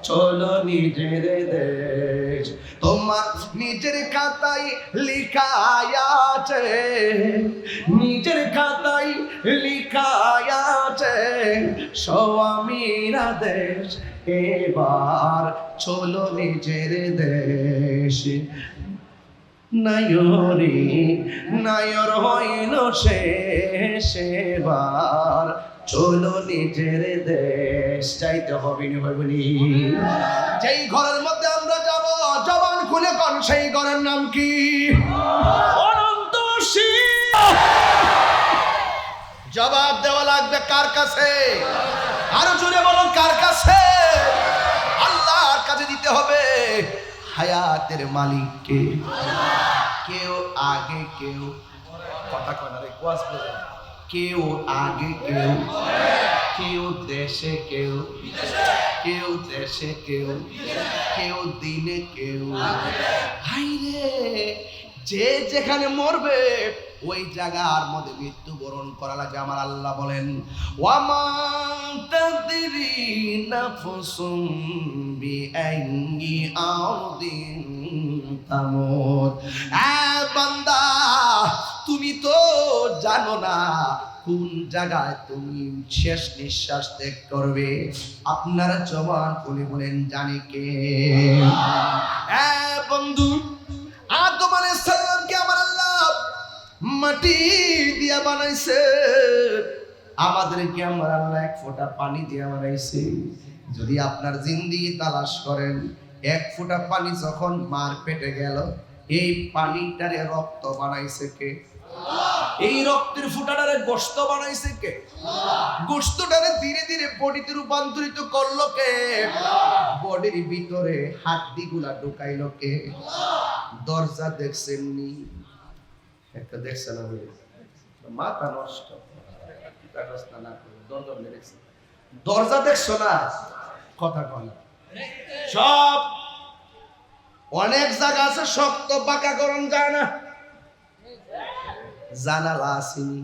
চলো নিজের দেশ। তোমার নিজের খাতায় লিখায় আছে, নিজের খাতায় লিখায় আছে স্বামীরা দেশ। এবার চলো নিজের দেশ। নায়রি নায়র হইল সেবার, চলো নিজের দেশ। চাইতে হবে নি, হইব নি। যেই ঘরের মধ্যে আমরা যাব, জবান খুলে কোন সেই ঘরের নাম কি?
অনন্ত শিব।
জবাব দেওয়া লাগবে কার কাছে? আরো জোরে বলুন, কার কাছে? আল্লাহর কাছে দিতে হবে। হায়াতের মালিককে। কেউ আগে, কেউ কথা কয় রে, কোয়াস বলে, কেউ আগে, কেউ দেশে, কেউ দেশে, কেউ দিনে, কেউ। হাইরে, যে যেখানে মরবে ওই জায়গার মধ্যে মৃত্যুবরণ করা লাগে। আমার আল্লাহ বলেন ওয়ামা তাদরি নাফসুম বিআইয়ি আরদিন তামুত। বান্দা, তুমি তো জানো না কোন জায়গায় তুমি শেষ নিঃশ্বাস ত্যাগ করবে। আপনারা জবান খুলে বলেন জানি কে? বন্ধু, আদম আলাইহিস সালামকে আমার আল্লাহ মাটি দিয়া বানাইছে, আমাদেরকে আমার আল্লাহ এক ফোঁটা পানি দিয়া বানাইছে। যদি আপনার জিন্দেগি তালাশ করেন, এক ফোঁটা পানি যখন মার পেটে গেল, এই পানিটারে রক্ত বানাইছে কে? এই রক্তের ফোঁটাটারে গোশত বানাইছে কে? গোশতটারে ধীরে ধীরে বডিতে রূপান্তরিত করলো কে? বডির ভিতরে হাড্ডিগুলা ঢুকাইলো কে? দরজা দেখছেন নি? একটা দেখছেন না, মাথা নষ্ট। দরজা দেখছো না? কথা কয় সব অনেক জায়গা আছে শক্ত পাকা করণ যায় না, জানালা আসেনি,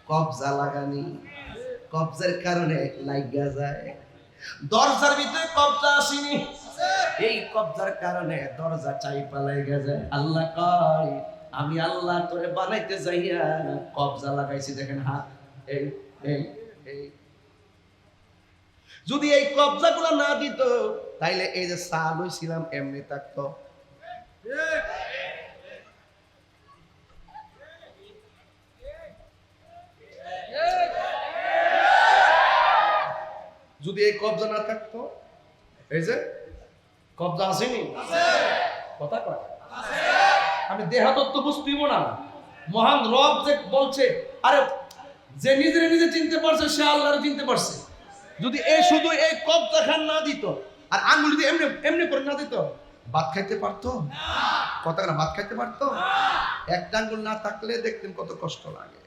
কবজা লাগানি, কবজার কারণে লাগা যায়। দরজার ভিতরে কবজা আসেনি, এই কবজার কারণে দরজা চাইপা লাগা যায়। আল্লাহ কয় আমি আল্লাহ তোরে বানাইতে যাইয়া কবজা লাগাইছি। দেখেন হাত, এই এই এই। যদি এই কবজাগুলো না দিত তাইলে এই যে সাল হইছিলাম এমনি থাকতো। যদি এই কবজা না থাকতো, এই যে কবজা আসেনি, কথা কয় আমি দেহাতত্ত্ব বুঝতেইব না। মহান রব যে বলছে, আরে যে নিজের নিজে চিনতে পারছে সে আল্লাহরে চিনতে পারছে। যদি এই শুধু এই কবজা খান না দিত আর আঙ্গুল যদি এমনি এমনি করে না দিত, ভাত খাইতে পারতো? কথা না, ভাত খাইতে পারতো? একটা আঙ্গুল না থাকলে দেখতেন কত কষ্ট লাগে।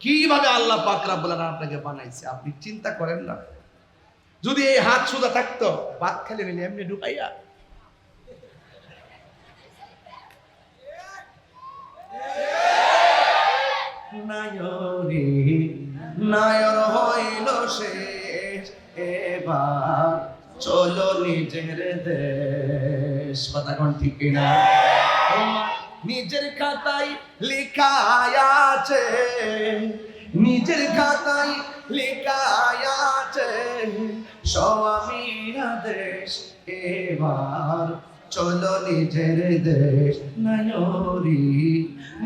কিভাবে আল্লাহ পাক রব্বুল আলামিন আপনাকে বানাইছে আপনি চিন্তা করেন না। যদি এই হাত সোজা থাকতো, ভাত খেলে নিলে এমনি ঢুকাইয়া। নায়রি নায়র হইল শেষ, এবার চলো নিজের দেশ। কথা কোন ঠিক কিনা? নিজের খাতায় লেখা আছে, নিজের খাতায় লেখা আছে স্বামীর দেশ, এবার চলো নিজের দেশ। নায়রি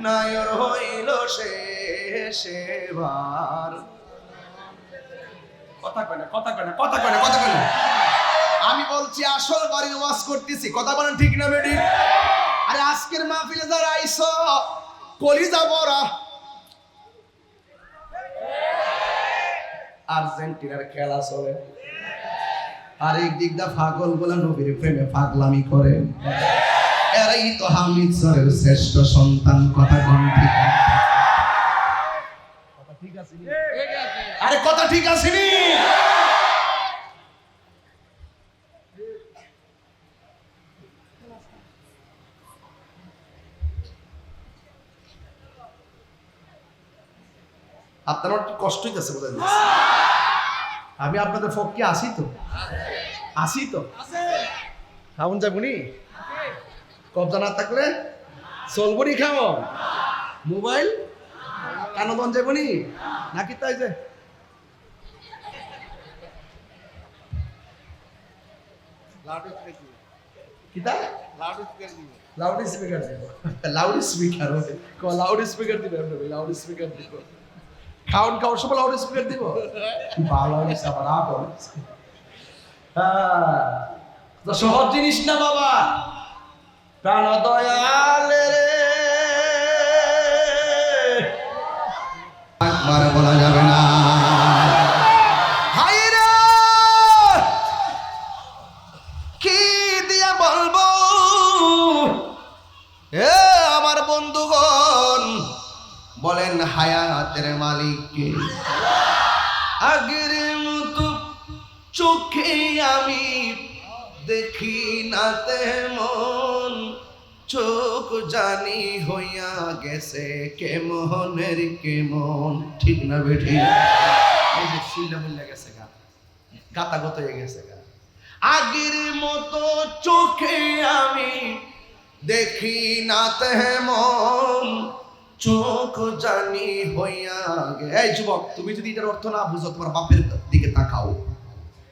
নায়র হইল শেষ, এবার। কথা কয় না, কথা কয় না, কথা কয় না, কথা কয় না। আমি বলছি আসল বাড়ির ওয়াজ করতেছি, কথা বলেন ঠিক না বেডি? আরে আজকের মাহফিলে যারা আইছো কলিজা বড়া। আর্জেন্টিনার খেলা চলে, আর এক দিক দা পাগল বলা নবীর প্রেমে পাগলামি করে। এরাই তো হামিদ স্যারের শ্রেষ্ঠ সন্তান। কথা কোন ঠিক? কথা ঠিক আছে নি? আরে কথা ঠিক আছে নি? আপনার একটু কষ্ট হইতেছে বোধ হয়। আমি আপনাদের পক্ষে আসি তো, আসি তো। খাওন যাবনি, কবজা না থাকলে চলবনি। খাও মোবাইল কানদন যাবনি নাকি? তাই যে লাউড স্পিকার দিব, লাউড স্পিকার লাউড স্পিকার দিবে, লাউড স্পিকার দিব। খাওন খাওয়ার সময় লাউড স্পিকার দিব। ভালো হয়েছে আবার আপন। তো সহজ জিনিস না বাবা। প্রাণ দয়ালে একবার বলা যাবে না। হায়রে কি দিয়া বলবো এ আমার বন্ধুগণ, বলেন হায়াতের মালিককে। আগের মতো চোখে আমি দেখি না তেমন, চোখ জানি হইয়া গেছে কেমনের কেমন। ঠিক না বেঠি? এই যে শিলা মিলা গেছে গা, গাতাগত হয়ে গেছে গা। আগের মতো চোখে আমি দেখি না তেমন, চোখ জানি হইয়া গে। এই যুবক, তুমি যদি এটার অর্থ না বুঝো তোমার বাপের দিকে তাকাও।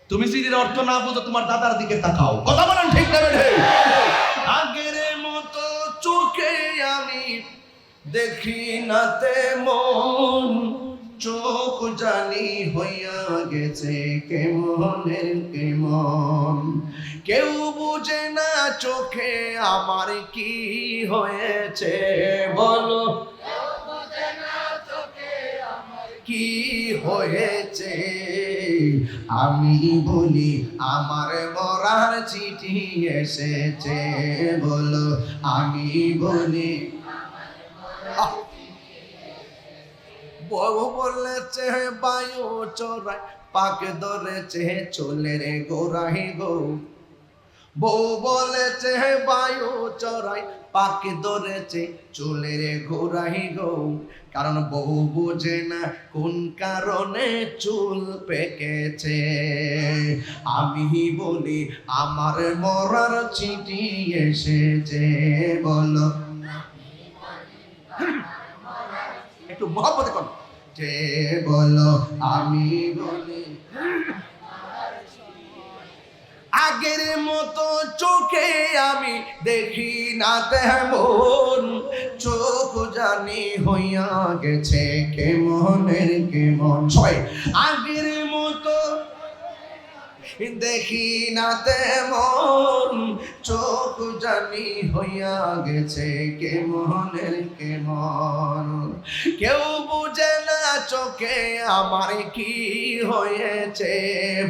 তুমি যদি এটার অর্থ না বুঝো তোমার দাদার দিকে তাকাও। কথা বলেন ঠিক না বেঠে? আগের মতো চোখে আমি দেখি না তেমন, চোখ জানি হইয়া গেছে কেমনের কেমন। কেউ বুঝে না চোখে আমার কি হয়েছে, বলো কি হয়েছে? আমি বলি আমার মরার চিঠি এসেছে, বলো আমি বলি। বউ বলেছে বায়ু চোরাই, পাক ধরেছে চলে রে গোরাহি গো। বউ বলেছে বায়ু চড়াই পাকে ধরেছে চুলের ঘোরাই গো, কারণ বউ বোঝে না কোন কারণে চুল পেকেছে। আমি বলি আমার মরার চিঠি এসেছে, বলো একটু মহব্বতে কর, যে বলো আমি বলি আগের মতো চোখে আমি দেখি না তেমন, চোখ জানি হইয়া গেছে কেমনের কেমন। সবাই আগের মতো দেখি না তেমন, চোখ জানি হইয়া গেছে কেমনের কেমন। কেউ বুঝে না চোখে আমার কি হয়েছে,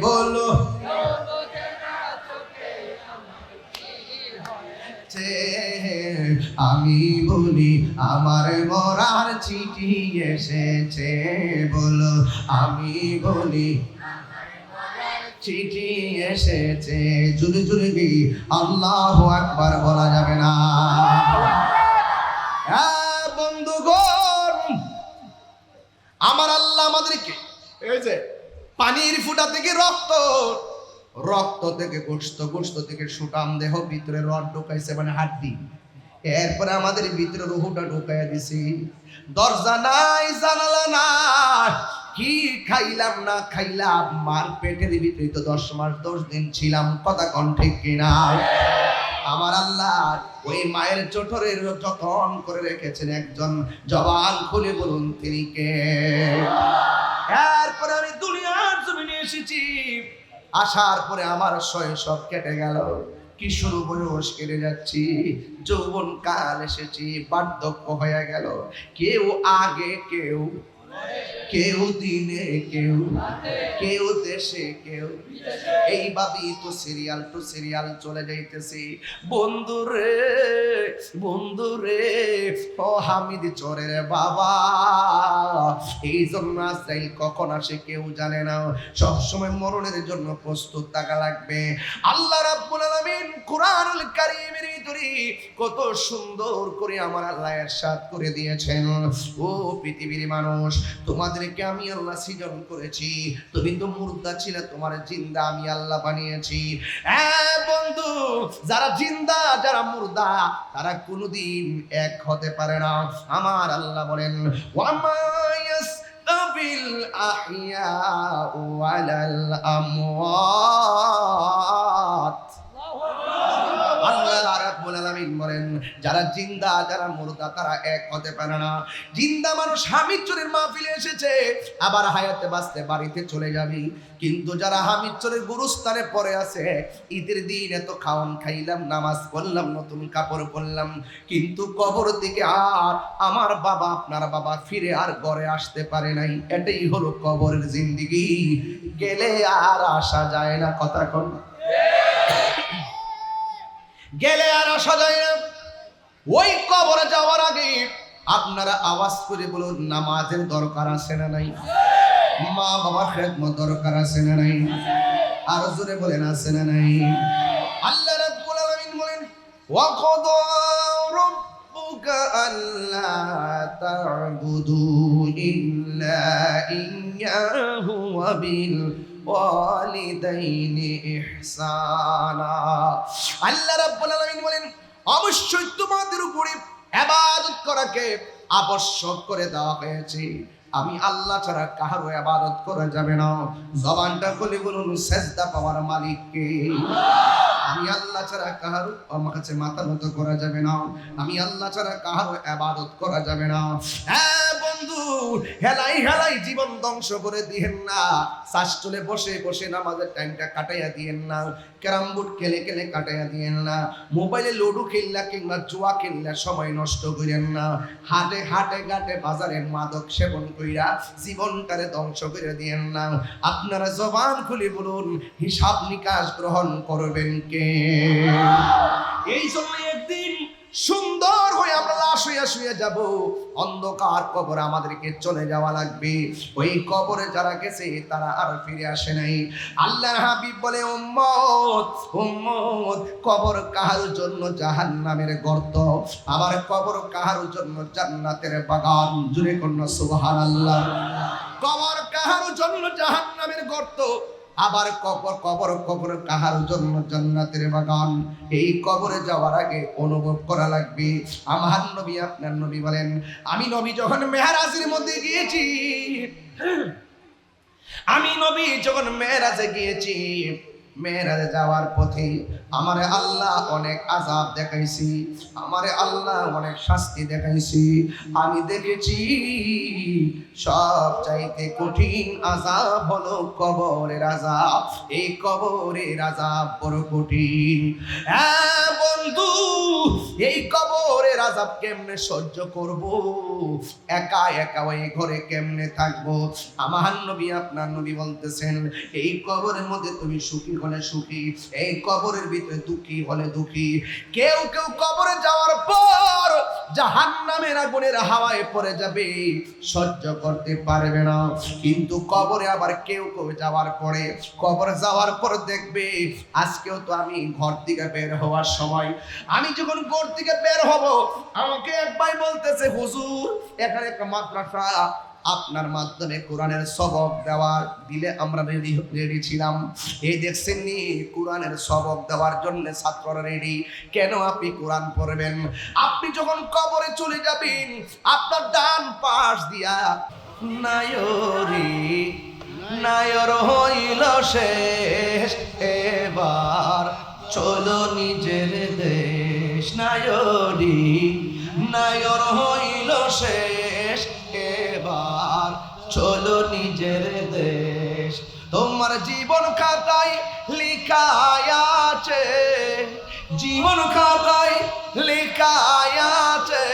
বলো আমি বলি আমার মরার চিঠি এসেছে, বলো আমি বলি চিঠি এসেছে। জুড়ে জুড়ে কি আল্লাহু আকবার বলা যাবে না? হ্যাঁ বন্ধুগণ, আমার আল্লাহ আমাদেরকে এই যে পানির ফুটা থেকে রক্ত, রক্ত থেকে গোশত, গোশত থেকে সুটাম, দেহ ভিতরে রড ঢুকাইছে মানে হাড্ডি, এরপরে আমাদের ভিতরে রুহুটা ঢুকাইয়া দিছি। দরজা নাই, জানালা নাই, কি খাইলাম না খাইলাম, মার পেটের ভিতরে তো 10 মাস 10 দিন ছিলাম, কথা কোন ঠিক কিনা? আমার আল্লাহ ওই মায়ের চোটরের যতন করে রেখেছেন একজন, জবান খুলে বলুন তিনি কে? এরপরে আমি দুনিয়ার জমিনে এসেছি, আসার পরে আমার শৈশব কেটে গেল, কিশোর বয়স কেটে যাচ্ছি, যৌবন কাল এসেছি, বার্ধক্য হয়ে গেল। কেউ আগে, কেউ কেউ দিনে, কেউ কেউ দেশে, কেউ এইভাবেই তো সিরিয়াল টু সিরিয়াল চলে যাইতেছি। বন্ধুরে বন্ধুরে, ও হামিদ চোরের বাবা, এই জন্য আজরাইল কখন আসে কেউ জানে না, সবসময় মরণের জন্য প্রস্তুত থাকা লাগবে। আল্লাহ রাব্বুল আলামিন কুরআনুল কারীমের ভিতরে কত সুন্দর করে আমার আল্লাহ ইরশাদ করে দিয়েছেন, ও পৃথিবীর মানুষ, তোমাদেরকে আমি আল্লাহ সৃজন করেছি, তুমি তো মুর্দা ছিলে, তোমার জিন্দা আমি আল্লাহ বানিয়েছি। হ্যাঁ বন্ধু, যারা জিন্দা যারা মুর্দা তারা কোনোদিন এক হতে পারে না। আমার আল্লাহ বলেন, ওয়ামা ইয়াস্তাবিল আহইয়া ওয়ালাল আমওয়াত। আল্লাহ রাব্বুল আলামিন বলেন, যারা জিন্দা যারা মুর্দা তারা এক হতে পারে না। জিন্দা মানুষ হামিদ চোরের মাহফিলে এসেছে, আবার হায়াতে বাঁচতে বাড়িতে চলে যাবি, কিন্তু যারা হামিদ চোরের গুরুস্থানে পড়ে আছে, ঈদের দিন এত খাওয়ান খাইলাম, নামাজ পড়লাম, নতুন কাপড় পরলাম, কিন্তু কবর থেকে আর আমার বাবা আপনার বাবা ফিরে আর ঘরে আসতে পারে নাই। এটাই হলো কবরের জিন্দেগি, গেলে আর আসা যায় না, কথা কোন গেলে আর আসা যায় না। ওই কবরে যাওয়ার আগে আপনারা আওয়াজ করে বলুন, নামাজের দরকার আছে না নাই? মা বাবার খেদমত দরকার আছে না নাই? আর জোরে বলেন আছে না নাই? আল্লাহ রাব্বুল আলামিন বলেন, ওয়া ক্বাদা রাব্বুকা আল্লা তা'বুদু ইল্লা ইয়্যাহু ওয়া বিল ওয়ালিদাইনি ইহসানা। আল্লাহ রাব্বুল আলামিন বলেন, অবশ্যই তোমাদের উপরে ইবাদত করাকে আবশ্যক করে দেওয়া হয়েছে। আমি আল্লাহ ছাড়া কারো ইবাদত করা যাবে না। জবানটা খুলে বলুন, সিজদা পাওয়ার মালিক কে? আমি আল্লাহ ছাড়া কারো আমার কাছে মাথা নত করা যাবে না। আমি আল্লাহ ছাড়া কারো ইবাদত করা যাবে না। হ্যাঁ বন্ধু, হেলাই হেলাই জীবন ধ্বংস করে দিয়েন না। শাসচলে বসে বসে নামাজের টাইমটা কাটাইয়া দিয়েন না। ক্যারাম বোর্ড খেলে খেলে কাটাইয়া দিয়েন না। মোবাইলে লুডো খেললা কিংবা জুয়া খেললা সময় নষ্ট করেন না। হাটে হাটে ঘাটে বাজারে মাদক সেবন কইরা জীবনটারে ধ্বংস করে দিয়েন না। আপনারা জবান খুলে বলুন, হিসাব নিকাশ গ্রহণ করবেন কে? এই সময় একদিন সুন্দর হয়ে আমরা লাশ হইয়া শুয়ে যাব, অন্ধকার কবরে আমাদেরকে চলে যাওয়া লাগবে। ওই কবরে যারা গেছে তারা আর ফিরে আসে নাই। আল্লাহর হাবিব বলে, উম্মত উম্মত, কবর কাহার জন্য জাহান্নামের গর্ত, আবার কবর কাহার জন্য জান্নাতের বাগান। জুড়ে কন্যা সুবহানাল্লাহ। কবর কাহার জন্য জাহান্নামের গর্ত, আবার কবর কাহার জন্য জান্নাতের বাগান। এই কবরে যাওয়ার আগে অনুভব করা লাগবে। আমার নবী, আপনার নবী বলেন, আমি নবী যখন মেহরাজের মধ্যে গিয়েছি, আমি নবী যখন মেহরাজে গিয়েছি, মেহরাজে যাওয়ার পথে আমারে আল্লাহ অনেক আযাব দেখাইছি, আমারে আল্লাহ অনেক শাস্তি দেখাইছি। আমি দেখেছি সব চাইতে কঠিন আযাব হলো কবরের আযাব। এই কবরের আযাব বড় কঠিন। হ্যাঁ বন্ধু, এই কবরের আযাব কেমনে সহ্য করব? একা একা ওই ঘরে কেমনে থাকবো? আমার নবী, আপনার নবী বলতেছেন, এই কবরের মধ্যে তুমি সুখী হলে সুখী, এই কবরের ভিতরে দুঃখী হলে দুঃখী। কেউ কেউ কবরে যাওয়ার পর জাহান্নামের আগুনের হাওয়ায় পড়ে যাবে, সহ্য করতে পারবে না। কিন্তু কবরে আবার কেউ কেউ যাওয়ার পরে, কবরে যাওয়ার পর দেখবে, আজকেও তো আমি ঘর থেকে বের হওয়ার সময়, আমি যখন ঘর থেকে বের হব, আমাকে এক ভাই বলতেছে, হুজুর এখানে একটা মাদ্রাসা, আপনার মাধ্যমে কোরআনের সবক দেওয়ার দিলে আমরা রেডি ছিলাম। এই দেখছেন নি, কোরআনের সবক দেওয়ার জন্য ছাত্ররা রেডি। কেন আপনি কোরআন পড়বেন? আপনি যখন কবরে চলে যাবেন, আপনার ডান পাশ দিয়া নায়রি নায়র হইল শেষ, এবার চলো নিজের দেশ। নায়রি নায়র হইল শেষ, এবার চলো নিজের দেশ। তোমার জীবন খাতায় লিখায় আছে, জীবন খাতায় লিখায় আছে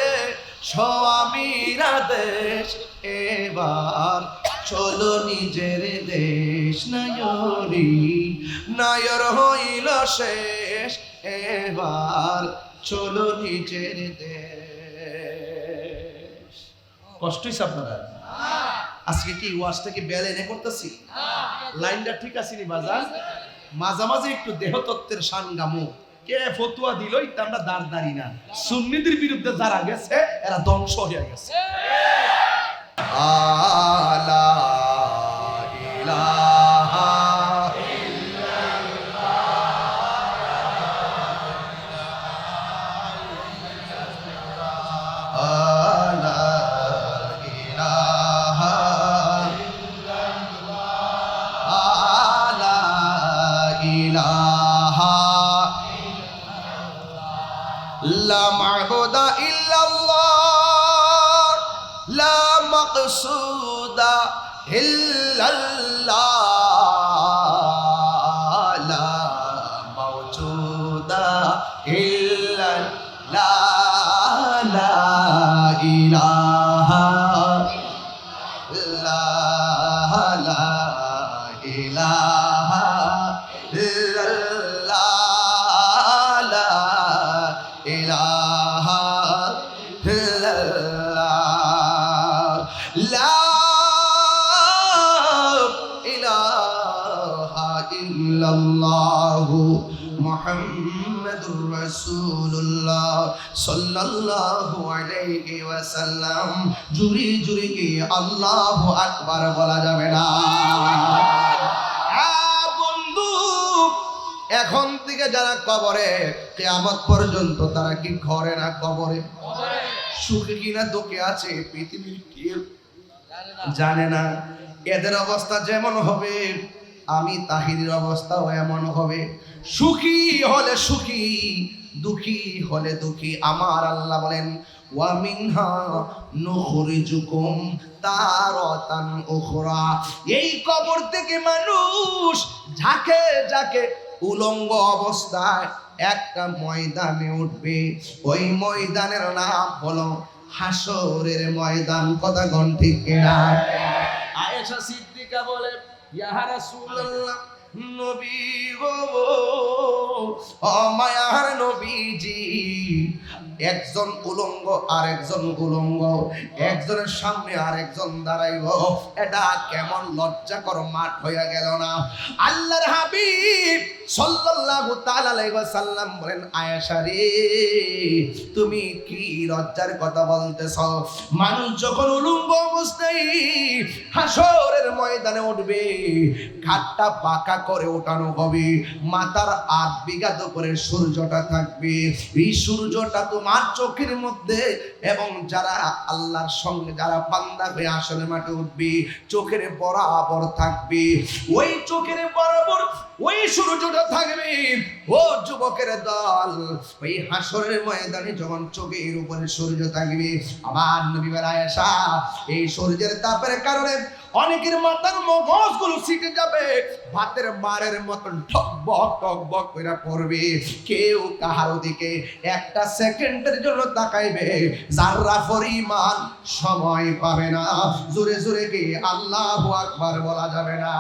স্বামীর দেশ, এবার চলো নিজের দেশ। নায়রি নায়র হইল শেষ, এবার চলো নিজের দেশ। কষ্ট হইছে আপনারা? আজকে কি ওয়াজটা কি বেল এনে করতেছি? লাইনটা ঠিক আছে নি বাজার? মাঝামাঝি একটু দেহতত্ত্বের সানগামু। কে ফতুয়া দিলই তা আমরা দাঁড় না। সুন্নিদের বিরুদ্ধে যারা গেছে এরা ধ্বংস হয়ে গেছে। আলা ইলাহা লা মা'বুদা ইল্লাল্লাহ, লা মাকসুদা ইল্লাল্লাহ, লা মাওজুদা ইল্লাল্লাহ, লা ইলাহা ইল্লাল্লাহ, লা ইলাহা ইল্লাল্লাহ, লা ইলাহা ইল্লাল্লাহ, লা ইলাহা ইল্লাল্লাহ, মুহাম্মাদুর রাসূলুল্লাহ সাল্লাল্লাহু আলাইহি ওয়াসাল্লাম। জুরি জুরি কি আল্লাহু আকবার বলা যাবে না? বন্ধু, এখন থেকে যারা কবরে, কিয়ামত পর্যন্ত তারা কি ঘরে না কবরে? সুখে কিনা দুঃখে আছে পৃথিবীর কেউ জানে না। এদের অবস্থা যেমন হবে, আমি তাহিরের অবস্থাও এমন হবে। সুখী হলে সুখী, দুঃখী হলে দুঃখী। আমার আল্লাহ বলেন, ওয়া মিনহা নুখরিজুকুম তারাতান উখরা। এই কবর থেকে মানুষ ঝাঁকে ঝাঁকে উলঙ্গ অবস্থায় একটা ময়দানে উঠবে। ওই ময়দানের নাম হলো হাসরের ময়দান। কথা কোন ঠিক কিনা? আয়েশা সিদ্দিকা বলে, ইয়া রাসূলুল্লাহ, নবী গো, ও মায়ার নবীজি, একজন উলঙ্গ আর একজন উলঙ্গ, একজনের সামনে আর একজন দাঁড়াইব, এটা কেমন লজ্জাকর মাঠ হয়ে গেল না? আল্লাহর হাবিব সাল্লাল্লাহু তাআলা আলাইহি ওয়াসাল্লাম বলেন, আয়েশা রে, তুমি কি লজ্জার কথা বলতেছ? মানুষ যখন উলঙ্গ অবস্থায় হাসরের ময়দানে উঠবে, ঘাটটা বাঁকা করে ওঠানো হবে, মাথার 8 বিঘা করে সূর্যটা থাকবে, এই সূর্যটা তোমার চোখের মধ্যে, এবং যারা আল্লাহর সঙ্গে যারা বান্দা হয়ে আসলে মাঠে উঠবে, চোখের বরাবর থাকবে, ওই চোখের বরাবর ওই সূর্যটা থাকবে। ও যুবকের দল, ওই হাসরের ময়দানে যখন চোখের উপরে সূর্য থাকবে, আমার নবী বলেন, আয়েশা, এই সূর্যের তাপের কারণে অনেকের মাথার মগজগুলো ছিটে যাবে, ভাতের মারের মতন টকবক টকবক করে পড়বে, কেউ কাহার দিকে একটা সেকেন্ডের জন্য তাকাইবে যারা পরিমাণ সময় পাবে না। জোরে জোরে কি আল্লাহু আকবার বলা যাবে না?